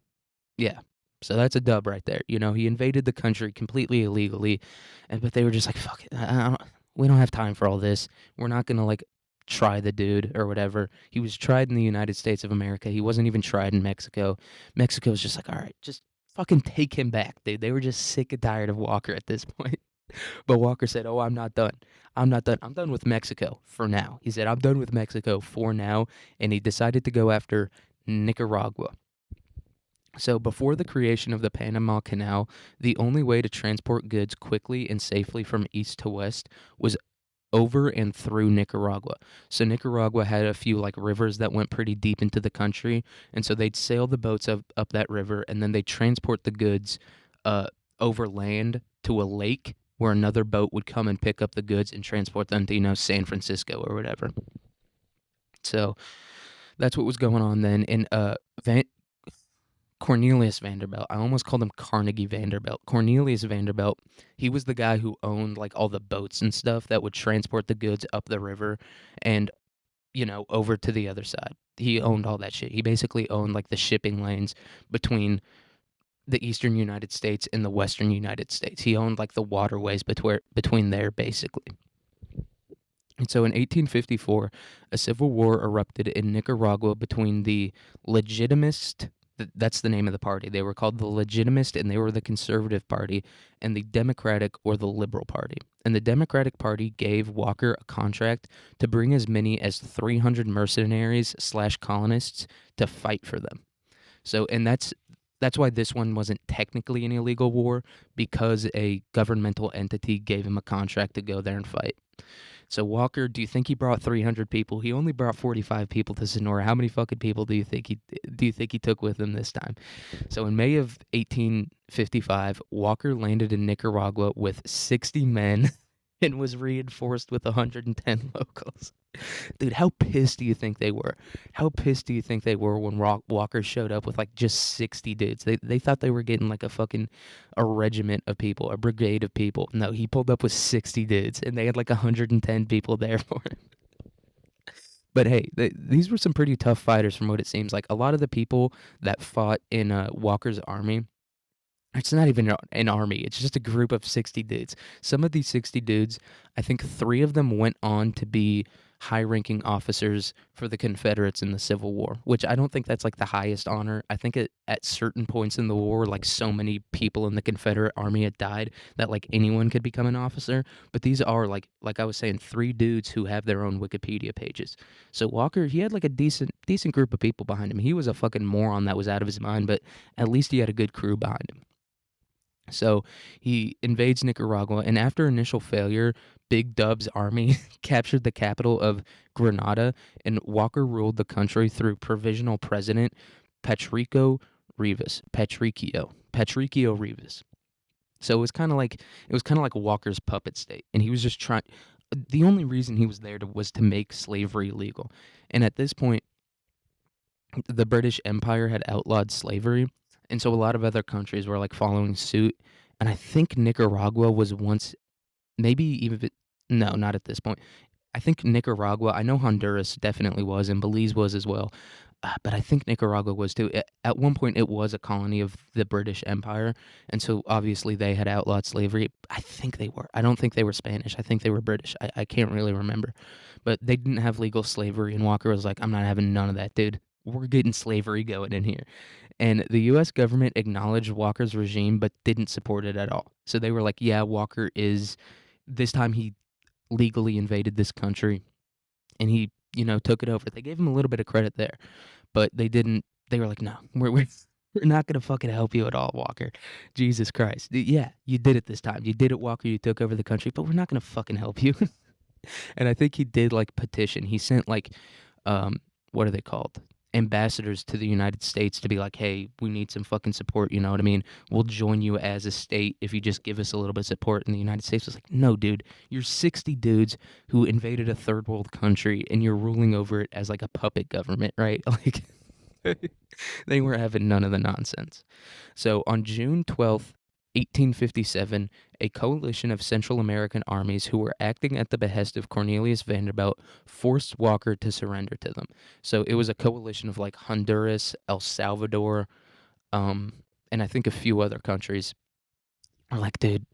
Yeah. So that's a dub right there. You know, he invaded the country completely illegally, and but they were just like, "Fuck it, we don't have time for all this. We're not gonna like try the dude or whatever." He was tried in the United States of America. He wasn't even tried in Mexico. Mexico was just like, "All right, just fucking take him back, dude." They were just sick and tired of Walker at this point. But Walker said, "Oh, I'm not done. I'm not done. I'm done with Mexico for now." He said, "I'm done with Mexico for now," and he decided to go after Nicaragua. So, before the creation of the Panama Canal, the only way to transport goods quickly and safely from east to west was over and through Nicaragua. So, Nicaragua had a few like rivers that went pretty deep into the country, and so they'd sail the boats up that river, and then they'd transport the goods uh, over land to a lake where another boat would come and pick up the goods and transport them to, San Francisco or whatever. So, that's what was going on then. And Cornelius Vanderbilt. I almost called him Carnegie Vanderbilt. Cornelius Vanderbilt, he was the guy who owned like all the boats and stuff that would transport the goods up the river and, over to the other side. He owned all that shit. He basically owned like the shipping lanes between the eastern United States and the western United States. He owned like the waterways between there basically. And so in 1854, a civil war erupted in Nicaragua between the Legitimist, that's the name of the party. They were called the Legitimist and they were the Conservative Party, and the Democratic or the Liberal Party. And the Democratic Party gave Walker a contract to bring as many as 300 mercenaries slash colonists to fight for them. So, and that's why this one wasn't technically an illegal war, because a governmental entity gave him a contract to go there and fight. So Walker, do you think he brought 300 people? He only brought 45 people to Sonora. How many fucking people do you think he took with him this time? So in May of 1855, Walker landed in Nicaragua with 60 men and was reinforced with 110 locals. Dude, how pissed do you think they were? How pissed do you think they were when Walker showed up with like just 60 dudes? They thought they were getting like a regiment of people, a brigade of people. No, he pulled up with 60 dudes and they had like 110 people there for him. But hey, these were some pretty tough fighters from what it seems like. A lot of the people that fought in Walker's army, it's not even an army. It's just a group of 60 dudes. Some of these 60 dudes, I think 3 of them went on to be high-ranking officers for the Confederates in the Civil War, which I don't think that's like the highest honor. I think at certain points in the war, like so many people in the Confederate army had died that like anyone could become an officer. But these are like I was saying, 3 dudes who have their own Wikipedia pages. So Walker, he had like a decent group of people behind him. He was a fucking moron that was out of his mind, but at least he had a good crew behind him. So he invades Nicaragua, and after initial failure, Big Dub's army captured the capital of Granada, and Walker ruled the country through provisional president Patricio Rivas. Patricio Rivas. So it was kind of like Walker's puppet state, and he was just trying. The only reason he was there was to make slavery legal, and at this point, the British Empire had outlawed slavery, and so a lot of other countries were like following suit. And I think Nicaragua was once, maybe even no, not at this point. I think Nicaragua. I know Honduras definitely was, and Belize was as well. But I think Nicaragua was too. At one point, it was a colony of the British Empire, and so obviously they had outlawed slavery. I think they were. I don't think they were Spanish. I think they were British. I can't really remember, but they didn't have legal slavery. And Walker was like, "I'm not having none of that, dude. We're getting slavery going in here." And the U.S. government acknowledged Walker's regime, but didn't support it at all. So they were like, "Yeah, Walker is." This time he legally invaded this country, and he took it over. They gave him a little bit of credit there, but they didn't. They were like, no, we're not gonna fucking help you at all, Walker. Jesus Christ, yeah, you did it this time. You did it, Walker. You took over the country, but we're not gonna fucking help you. And I think he did like petition. He sent like, what are they called? ambassadors to the United States to be like, hey, we need some fucking support, you know what I mean? We'll join you as a state if you just give us a little bit of support. And the United States was like, no, dude, you're 60 dudes who invaded a third world country and you're ruling over it as like a puppet government, right? Like, they were having none of the nonsense. So on June 12th, 1857, a coalition of Central American armies who were acting at the behest of Cornelius Vanderbilt forced Walker to surrender to them. So it was a coalition of like Honduras, El Salvador, um, and I think a few other countries are like, dude,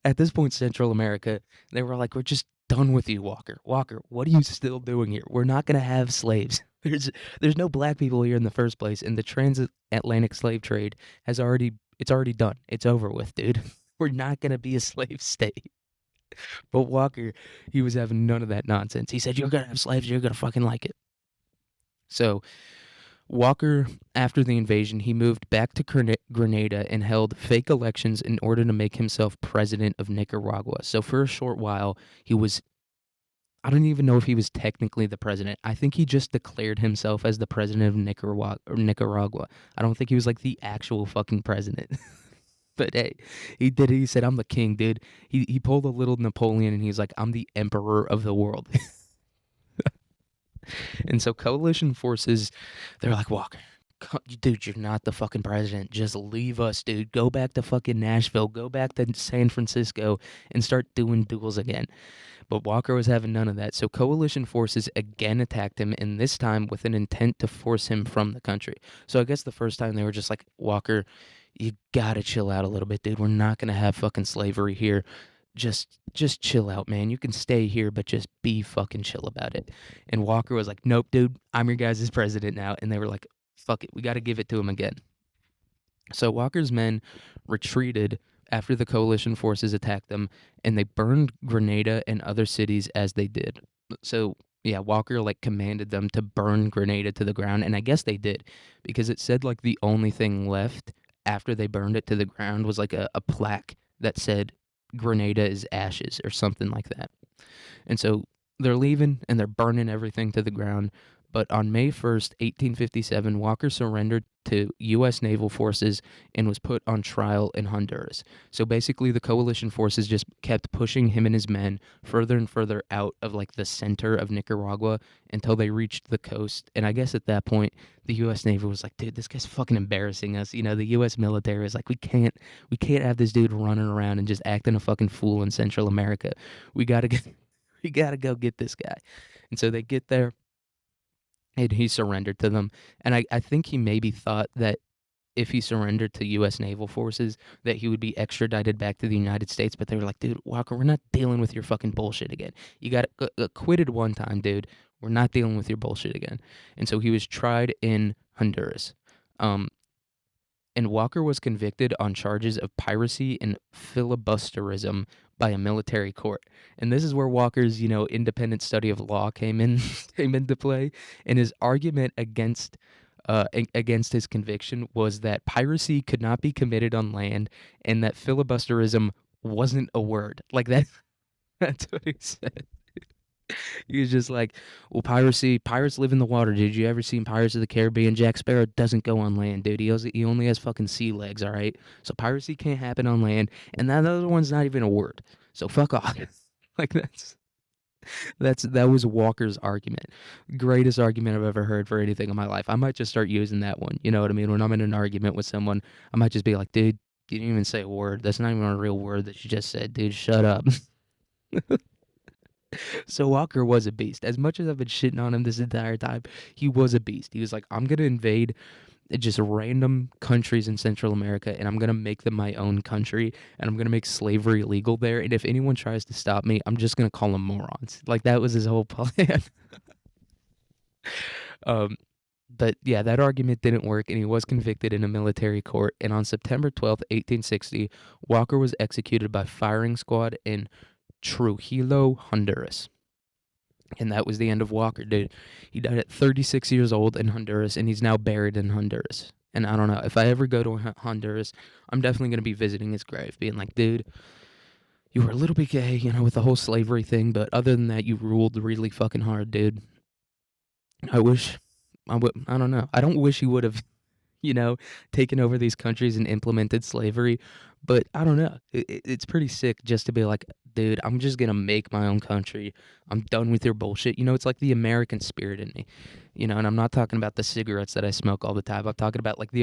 at this point, Central America, they were like, we're just done with you, Walker. Walker, what are you still doing here? We're not gonna have slaves. There's no black people here in the first place, and the transatlantic slave trade it's already done. It's over with, dude. We're not gonna be a slave state. But Walker, he was having none of that nonsense. He said, you're gonna have slaves, you're gonna fucking like it. So Walker, after the invasion, he moved back to Grenada and held fake elections in order to make himself president of Nicaragua. So for a short while, he was, I don't even know if he was technically the president. I think he just declared himself as the president of Nicaragua. I don't think he was like the actual fucking president. But hey, he did it. He said, I'm the king, dude. He pulled a little Napoleon and he's like, I'm the emperor of the world. And so coalition forces, they're like, Walker, dude, you're not the fucking president. Just leave us, dude. Go back to fucking Nashville. Go back to San Francisco and start doing duels again. But Walker was having none of that. So coalition forces again attacked him, and this time with an intent to force him from the country. So I guess the first time they were just like, Walker, you gotta chill out a little bit, dude. We're not gonna have fucking slavery here. Just chill out, man. You can stay here, but just be fucking chill about it. And Walker was like, nope, dude, I'm your guys' president now. And they were like, fuck it, we got to give it to him again. So Walker's men retreated after the coalition forces attacked them, and they burned Grenada and other cities as they did. So yeah, Walker like commanded them to burn Grenada to the ground, and I guess they did, because it said like the only thing left after they burned it to the ground was like a plaque that said Grenada is ashes or something like that. And so they're leaving and they're burning everything to the ground. But on May 1st, 1857, Walker surrendered to U.S. naval forces and was put on trial in Honduras. So basically, the coalition forces just kept pushing him and his men further and further out of like the center of Nicaragua until they reached the coast. And I guess at that point, the U.S. Navy was like, dude, this guy's fucking embarrassing us. You know, the U.S. military was like, we can't have this dude running around and just acting a fucking fool in Central America. We gotta get, we gotta go get this guy. And so they get there and he surrendered to them. And I think he maybe thought that if he surrendered to U.S. naval forces, that he would be extradited back to the United States. But they were like, dude, Walker, we're not dealing with your fucking bullshit again. You got acquitted one time, dude. We're not dealing with your bullshit again. And so he was tried in Honduras. Um, and Walker was convicted on charges of piracy and filibusterism by a military court. And this is where Walker's, independent study of law came in came into play. And his argument against his conviction was that piracy could not be committed on land and that filibusterism wasn't a word. Like that that's what he said. He was just like, well, pirates live in the water. Did you ever see Pirates of the Caribbean? Jack Sparrow doesn't go on land, dude. He only has fucking sea legs, all right? So piracy can't happen on land, and that other one's not even a word. So fuck off. Like that was Walker's argument. Greatest argument I've ever heard for anything in my life. I might just start using that one. You know what I mean? When I'm in an argument with someone, I might just be like, dude, you didn't even say a word. That's not even a real word that you just said, dude. Shut up. So Walker was a beast. As much as I've been shitting on him this entire time, he was a beast. He was like, I'm going to invade just random countries in Central America, and I'm going to make them my own country, and I'm going to make slavery legal there. And if anyone tries to stop me, I'm just going to call them morons. Like, that was his whole plan. But yeah, that argument didn't work, and he was convicted in a military court. And on September 12th, 1860, Walker was executed by firing squad in Trujillo, Honduras. And that was the end of Walker, dude. He died at 36 years old in Honduras, and he's now buried in Honduras. And I don't know, if I ever go to Honduras, I'm definitely going to be visiting his grave, being like, dude, you were a little bit gay, with the whole slavery thing, but other than that, you ruled really fucking hard, dude. I wish I don't know. I don't wish he would have you know, taken over these countries and implemented slavery. But I don't know. It's pretty sick just to be like, dude, I'm just gonna make my own country. I'm done with your bullshit. It's like the American spirit in me. And I'm not talking about the cigarettes that I smoke all the time. I'm talking about like the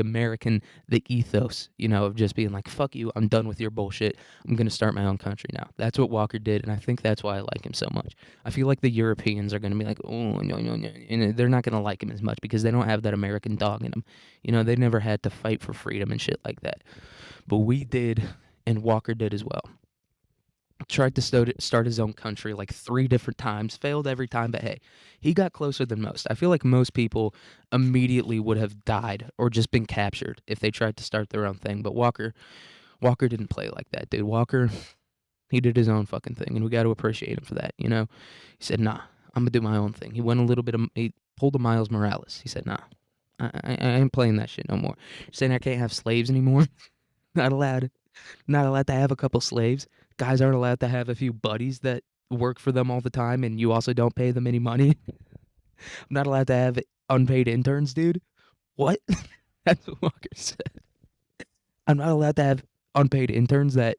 ethos, of just being like, fuck you, I'm done with your bullshit. I'm gonna start my own country now. That's what Walker did, and I think that's why I like him so much. I feel like the Europeans are gonna be like, oh, no, no, no, and they're not gonna like him as much because they don't have that American dog in them. They never had to fight for freedom and shit like that. But we did, and Walker did as well. Tried to start his own country like 3 different times, failed every time, but hey, he got closer than most. I feel like most people immediately would have died or just been captured if they tried to start their own thing. But Walker didn't play like that, dude. Walker, he did his own fucking thing, and we got to appreciate him for that. He said, "Nah, I'm gonna do my own thing." He went a little bit. He pulled a Miles Morales. He said, "Nah, I ain't playing that shit no more." Saying I can't have slaves anymore. Not allowed. Not allowed to have a couple slaves. Guys aren't allowed to have a few buddies that work for them all the time, and you also don't pay them any money. I'm not allowed to have unpaid interns, dude. What? That's what Walker said. I'm not allowed to have unpaid interns that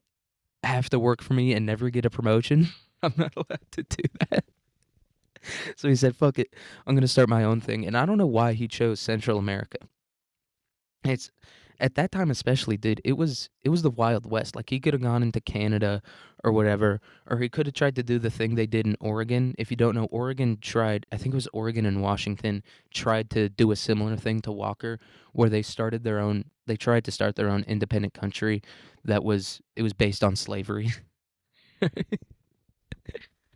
have to work for me and never get a promotion. I'm not allowed to do that. So he said, fuck it. I'm going to start my own thing. And I don't know why he chose Central America. It's at that time especially, dude, it was the Wild West. Like he could have gone into Canada or whatever, or he could have tried to do the thing they did in Oregon. If you don't know, Oregon tried, I think it was Oregon and Washington tried to do a similar thing to Walker where they tried to start their own independent country it was based on slavery.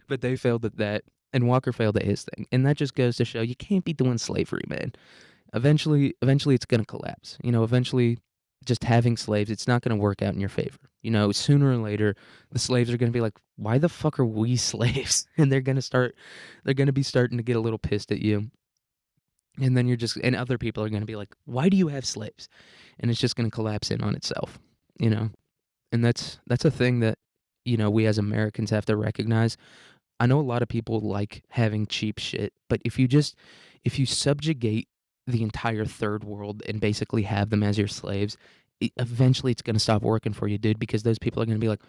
But they failed at that and Walker failed at his thing. And that just goes to show you can't be doing slavery, man. Eventually it's going to collapse. Eventually just having slaves, it's not going to work out in your favor. Sooner or later the slaves are going to be like, why the fuck are we slaves? And they're going to be starting to get a little pissed at you. And then and other people are going to be like, why do you have slaves? And it's just going to collapse in on itself, you know? And that's a thing that, we as Americans have to recognize. I know a lot of people like having cheap shit, but if you subjugate the entire third world and basically have them as your slaves, eventually it's gonna stop working for you, dude, because those people are gonna be like,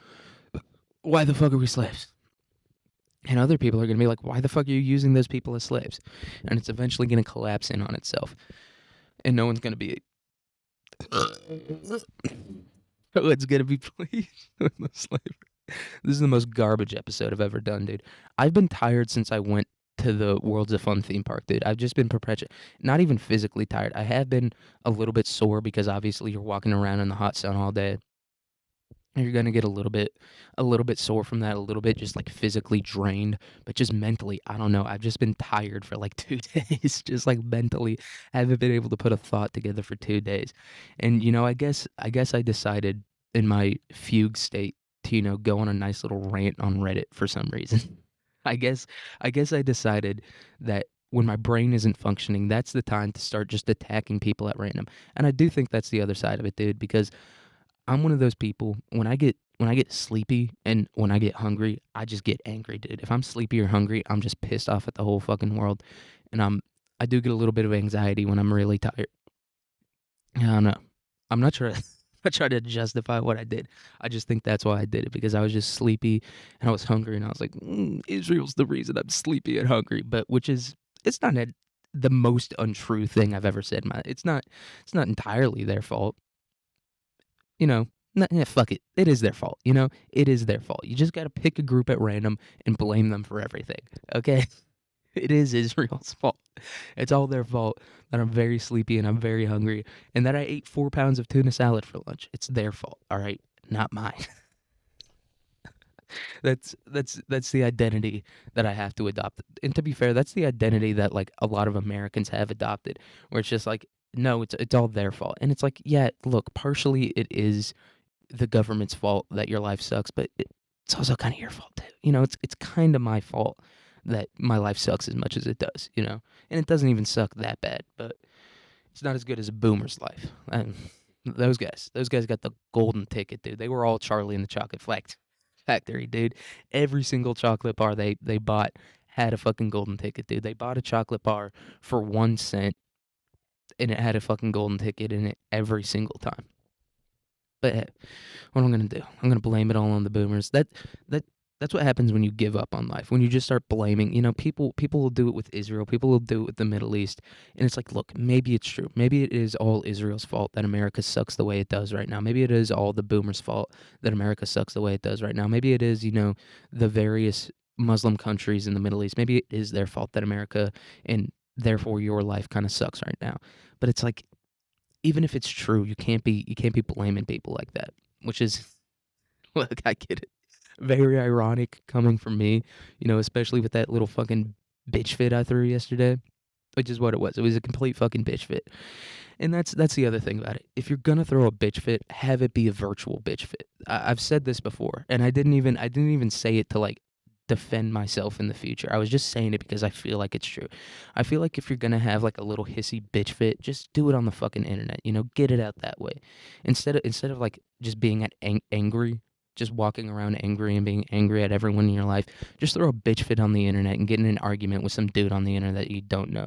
why the fuck are we slaves? And other people are gonna be like, why the fuck are you using those people as slaves? And it's eventually gonna collapse in on itself. And no one's gonna be no one's gonna be pleased with the slavery. This is the most garbage episode I've ever done, dude. I've been tired since I went to the Worlds of Fun theme park, dude. I've just been not even physically tired. I have been a little bit sore because obviously you're walking around in the hot sun all day. You're gonna get a little bit sore from that, a little bit just like physically drained, but just mentally, I don't know. I've just been tired for like 2 days, just like mentally, I haven't been able to put a thought together for 2 days, and I guess I decided in my fugue state to go on a nice little rant on Reddit for some reason. I guess I decided that when my brain isn't functioning, that's the time to start just attacking people at random, and I do think that's the other side of it, dude, because I'm one of those people when I get sleepy and when I get hungry, I just get angry, dude. If I'm sleepy or hungry, I'm just pissed off at the whole fucking world. And I do get a little bit of anxiety when I'm really tired. I don't know. I'm not trying not trying to justify what I did. I just think that's why I did it because I was just sleepy and I was hungry and I was like, Israel's the reason I'm sleepy and hungry. But which is it's not the most untrue thing I've ever said. It's not entirely their fault. you know, fuck it. It is their fault. It is their fault. You just got to pick a group at random and blame them for everything. Okay? It is Israel's fault. It's all their fault that I'm very sleepy and I'm very hungry and that I ate 4 pounds of tuna salad for lunch. It's their fault, all right? Not mine. That's the identity that I have to adopt. And to be fair, that's the identity that like a lot of Americans have adopted, where it's just like, no, it's all their fault. And it's like, yeah, look, partially it is the government's fault that your life sucks, but it's also kind of your fault too. It's kind of my fault that my life sucks as much as it does. And it doesn't even suck that bad, but it's not as good as a boomer's life. And those guys got the golden ticket, dude. They were all Charlie and the Chocolate Factory, dude. Every single chocolate bar they bought had a fucking golden ticket, dude. They bought a chocolate bar for 1 cent, and it had a fucking golden ticket in it every single time. But hey, what am I gonna do? I'm gonna blame it all on the boomers. That that's what happens when you give up on life. When you just start blaming, people will do it with Israel. People will do it with the Middle East. And it's like, look, maybe it's true. Maybe it is all Israel's fault that America sucks the way it does right now. Maybe it is all the boomers' fault that America sucks the way it does right now. Maybe it is, the various Muslim countries in the Middle East. Maybe it is their fault that America and therefore your life kind of sucks right now. But it's like, even if it's true, you can't be blaming people like that. Which is, look, I get it. Very ironic coming from me, especially with that little fucking bitch fit I threw yesterday, which is what it was. It was a complete fucking bitch fit. And that's the other thing about it. If you're gonna throw a bitch fit, have it be a virtual bitch fit. I've said this before, and I didn't even say it to like defend myself in the future. I was just saying it because I feel like it's true. I feel like if you're gonna have like a little hissy bitch fit, just do it on the fucking internet. Get it out that way, instead of like just being angry, just walking around angry and being angry at everyone in your life. Just throw a bitch fit on the internet and get in an argument with some dude on the internet that you don't know.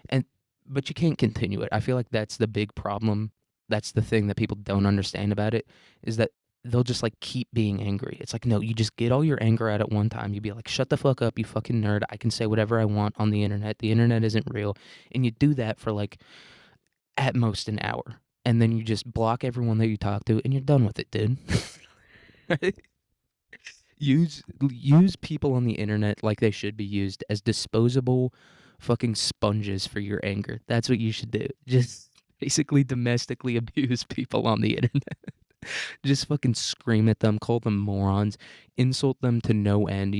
And but you can't continue it. I feel like that's the big problem. That's the thing that people don't understand about it, is that they'll just like keep being angry. It's like, no, you just get all your anger out at one time. You be like, shut the fuck up, you fucking nerd. I can say whatever I want on the internet. The internet isn't real. And you do that for like at most an hour. And then you just block everyone that you talk to and you're done with it, dude. Right? Use people on the internet like they should be used, as disposable fucking sponges for your anger. That's what you should do. Just basically domestically abuse people on the internet. Just fucking scream at them, call them morons, insult them to no end,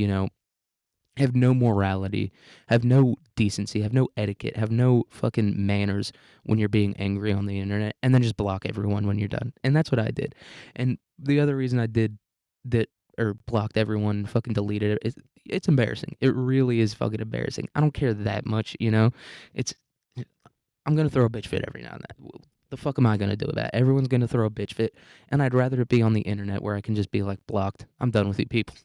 have no morality, have no decency, have no etiquette, have no fucking manners when you're being angry on the internet, and then just block everyone when you're done. And that's what I did. And the other reason I did that, or blocked everyone, fucking deleted it, it's embarrassing. It really is fucking embarrassing. I don't care that much, It's I'm gonna throw a bitch fit every now and then. The fuck am I gonna do about it? Everyone's gonna throw a bitch fit, and I'd rather it be on the internet where I can just be like, blocked. I'm done with you people.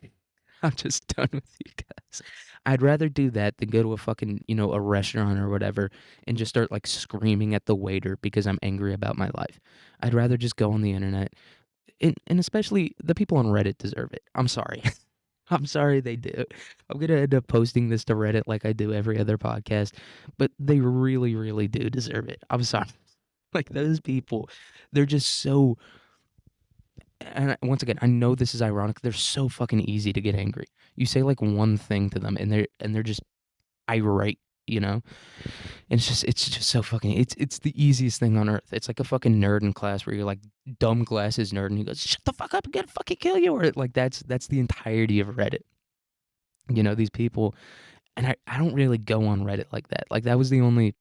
I'm just done with you guys. I'd rather do that than go to a fucking, a restaurant or whatever and just start like screaming at the waiter because I'm angry about my life. I'd rather just go on the internet. And especially the people on Reddit deserve it. I'm sorry. I'm sorry they do. I'm going to end up posting this to Reddit like I do every other podcast, but they really, really do deserve it. I'm sorry. Like those people, they're just so, and once again, I know this is ironic. They're so fucking easy to get angry. You say like one thing to them and they're just irate, you know? And it's just so fucking, it's the easiest thing on earth. It's like a fucking nerd in class where you're like, dumb glasses nerd, and he goes, shut the fuck up, I'm gonna fucking kill you. Or like that's the entirety of Reddit. These people, and I don't really go on Reddit like that. Like that was the only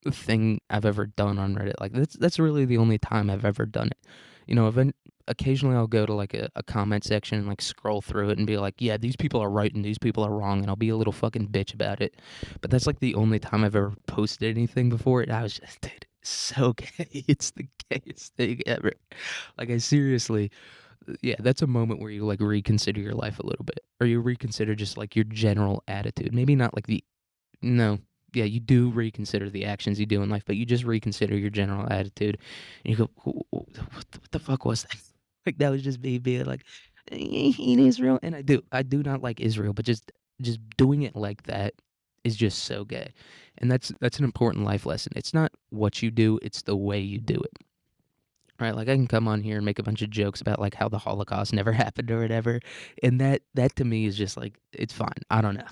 thing I've ever done on Reddit. Like that's really the only time I've ever done it. Occasionally I'll go to like a comment section and like scroll through it and be like, yeah, these people are right and these people are wrong, and I'll be a little fucking bitch about it. But that's like the only time I've ever posted anything before it. I was just, dude, it's so gay. It's the gayest thing ever. Like I seriously, yeah, that's a moment where you like reconsider your life a little bit, or you reconsider just like your general attitude. Maybe not like no, yeah, you do reconsider the actions you do in life, but you just reconsider your general attitude, and you go, what the fuck was that? Like that was just me being like, "I hate Israel," and I do not like Israel, but just doing it like that is just so gay, and that's an important life lesson. It's not what you do; it's the way you do it. Right, like I can come on here and make a bunch of jokes about like how the Holocaust never happened or whatever, and that to me is just like, it's fine. I don't know.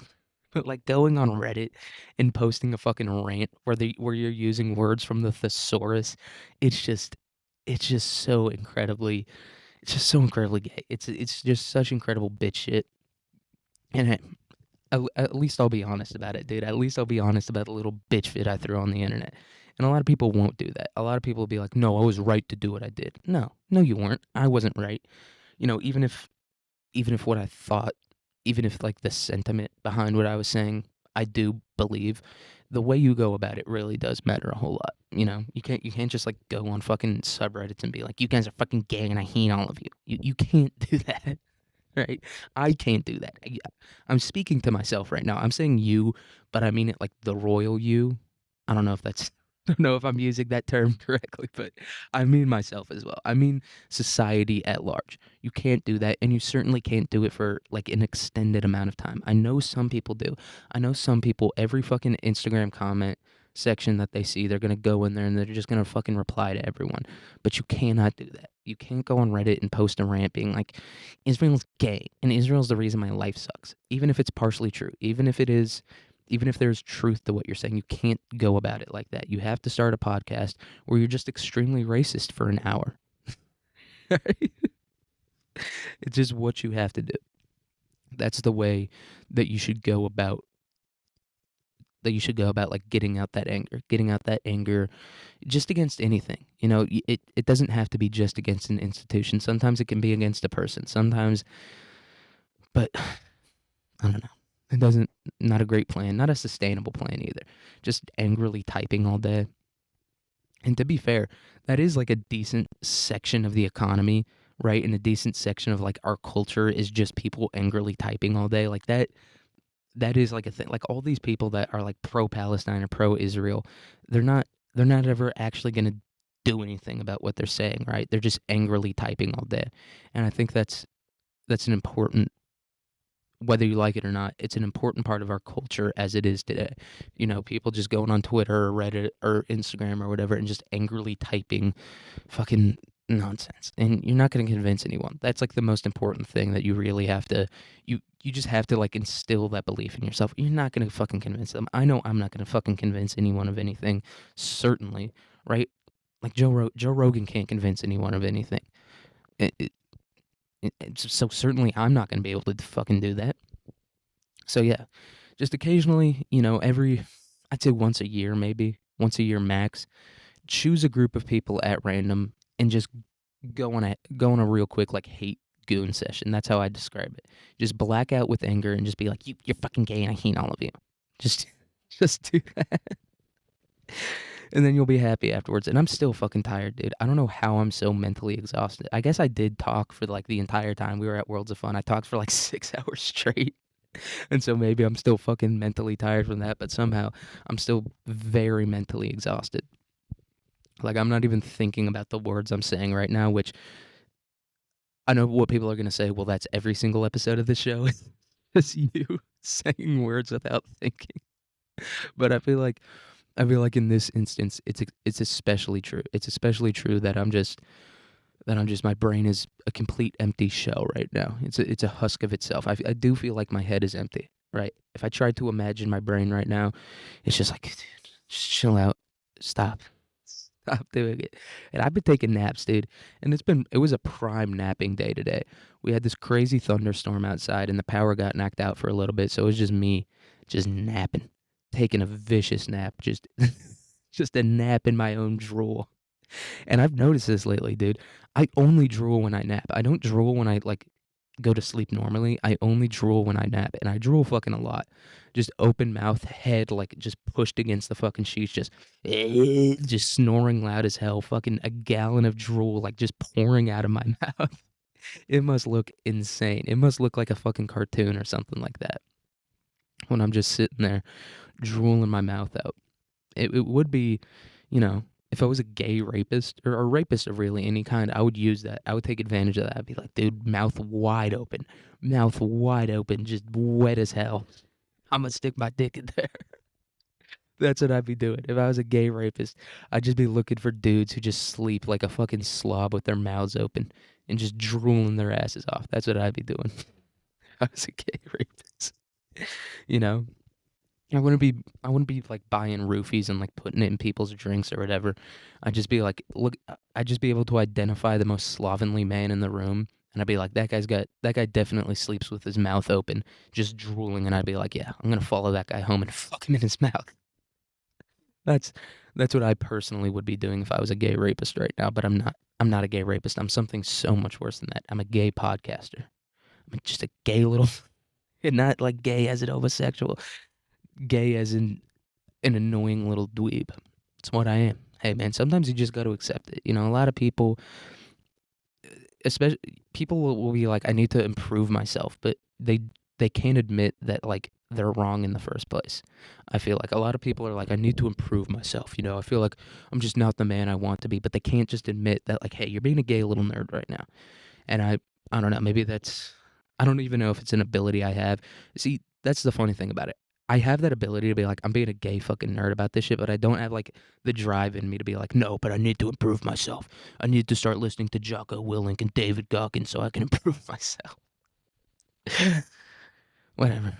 But like going on Reddit and posting a fucking rant where you're using words from the thesaurus, it's just it's just so incredibly it's just so incredibly gay. It's just such incredible bitch shit. And at least I'll be honest about it, dude. At least I'll be honest about the little bitch fit I threw on the internet. And a lot of people won't do that. A lot of people will be like, "No, I was right to do what I did." No, no, you weren't. I wasn't right. Even if what I thought, even if like the sentiment behind what I was saying, I do believe, the way you go about it really does matter a whole lot. You can't just like go on fucking subreddits and be like, "You guys are fucking gay and I hate all of you." You can't do that. right? I can't do that. I'm speaking to myself right now. I'm saying you, but I mean it like the royal you. I don't know if that's I don't know if I'm using that term correctly, but I mean myself as well. I mean society at large. You can't do that, and you certainly can't do it for like an extended amount of time. I know some people do. I know some people every fucking Instagram comment section that they see, they're gonna go in there and they're just gonna fucking reply to everyone. But you cannot do that. You can't go on Reddit and post a rant being like, Israel's gay, and Israel's the reason my life sucks. Even if it's partially true, even if there's truth to what you're saying, you can't go about it like that. You have to start a podcast where you're just extremely racist for an hour. It's just what you have to do. That's the way that you should go about like getting out that anger just against anything. It doesn't have to be just against an institution. Sometimes it can be against a person. Sometimes, but I don't know. It doesn't, not a great plan, not a sustainable plan either. Just angrily typing all day. And to be fair, that is like a decent section of the economy, right? And a decent section of like our culture is just people angrily typing all day. Like that is like a thing. Like all these people that are like pro Palestine or pro Israel, they're not they're not ever actually going to do anything about what they're saying, right? They're just angrily typing all day. And I think that's an important, whether you like it or not, it's an important part of our culture as it is today. People just going on Twitter or Reddit or Instagram or whatever and just angrily typing fucking nonsense. And you're not going to convince anyone. That's like the most important thing that you really have to, you just have to like instill that belief in yourself. You're not going to fucking convince them. I know I'm not going to fucking convince anyone of anything, certainly, right? Like Joe Rogan can't convince anyone of anything. It, so certainly I'm not going to be able to fucking do that. So yeah, just occasionally, I'd say once a year, maybe once a year max, choose a group of people at random and just go on a real quick like hate goon session. That's how I describe it. Just black out with anger and just be like, you're fucking gay and I hate all of you. Just just do that. And then you'll be happy afterwards. And I'm still fucking tired, dude. I don't know how I'm so mentally exhausted. I guess I did talk for like the entire time we were at Worlds of Fun. I talked for like 6 hours straight. And so maybe I'm still fucking mentally tired from that, but somehow I'm still very mentally exhausted. Like I'm not even thinking about the words I'm saying right now, which I know what people are going to say. Well, that's every single episode of the show. It's you saying words without thinking. But I feel like in this instance, it's especially true. It's especially true that my brain is a complete empty shell right now. It's a husk of itself. I do feel like my head is empty, right? If I tried to imagine my brain right now, it's just like, dude, just chill out, stop, stop doing it. And I've been taking naps, dude, and it was a prime napping day today. We had this crazy thunderstorm outside, and the power got knocked out for a little bit, so it was just me, just napping, taking a vicious nap, just just a nap in my own drool. And I've noticed this lately, dude. I only drool when I nap. I don't drool when I like go to sleep normally. I only drool when I nap, and I drool fucking a lot. Just open mouth, head like just pushed against the fucking sheets, just snoring loud as hell. Fucking a gallon of drool like just pouring out of my mouth. It must look insane. It must look like a fucking cartoon or something like that when I'm just sitting there drooling my mouth out. It would be, if I was a gay rapist or a rapist of really any kind, I would use that. I would take advantage of that. I'd be like, dude, mouth wide open, just wet as hell. I'm gonna stick my dick in there. That's what I'd be doing. If I was a gay rapist, I'd just be looking for dudes who just sleep like a fucking slob with their mouths open and just drooling their asses off. That's what I'd be doing. If I was a gay rapist. You know? I wouldn't be like buying roofies and like putting it in people's drinks or whatever. I'd just be able to identify the most slovenly man in the room, and I'd be like, that guy definitely sleeps with his mouth open, just drooling, and I'd be like, yeah, I'm gonna follow that guy home and fuck him in his mouth. That's that's what I personally would be doing if I was a gay rapist right now, but I'm not. I'm not a gay rapist. I'm something so much worse than that. I'm a gay podcaster. I'm just a gay little, and not like gay as an homosexual, gay as in an annoying little dweeb. It's what I am. Hey man, sometimes you just got to accept it. A lot of people especially people will be like, I need to improve myself, but they can't admit that like they're wrong in the first place. I feel like a lot of people are like, I need to improve myself. I feel like I'm just not the man I want to be, but they can't just admit that like, hey, you're being a gay little nerd right now. And I don't know, maybe I don't even know if it's an ability I have. See, that's the funny thing about it. I have that ability to be like, I'm being a gay fucking nerd about this shit, but I don't have like the drive in me to be like, no, but I need to improve myself. I need to start listening to Jocko Willink and David Goggins so I can improve myself. Whatever.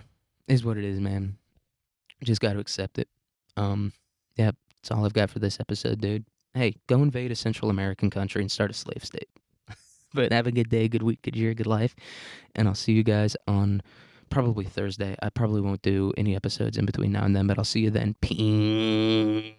Is what it is, man. Just got to accept it. Um, yeah, that's all I've got for this episode, dude. Hey, go invade a Central American country and start a slave state. But have a good day, good week, good year, good life. And I'll see you guys on probably Thursday. I probably won't do any episodes in between now and then, but I'll see you then. Peace.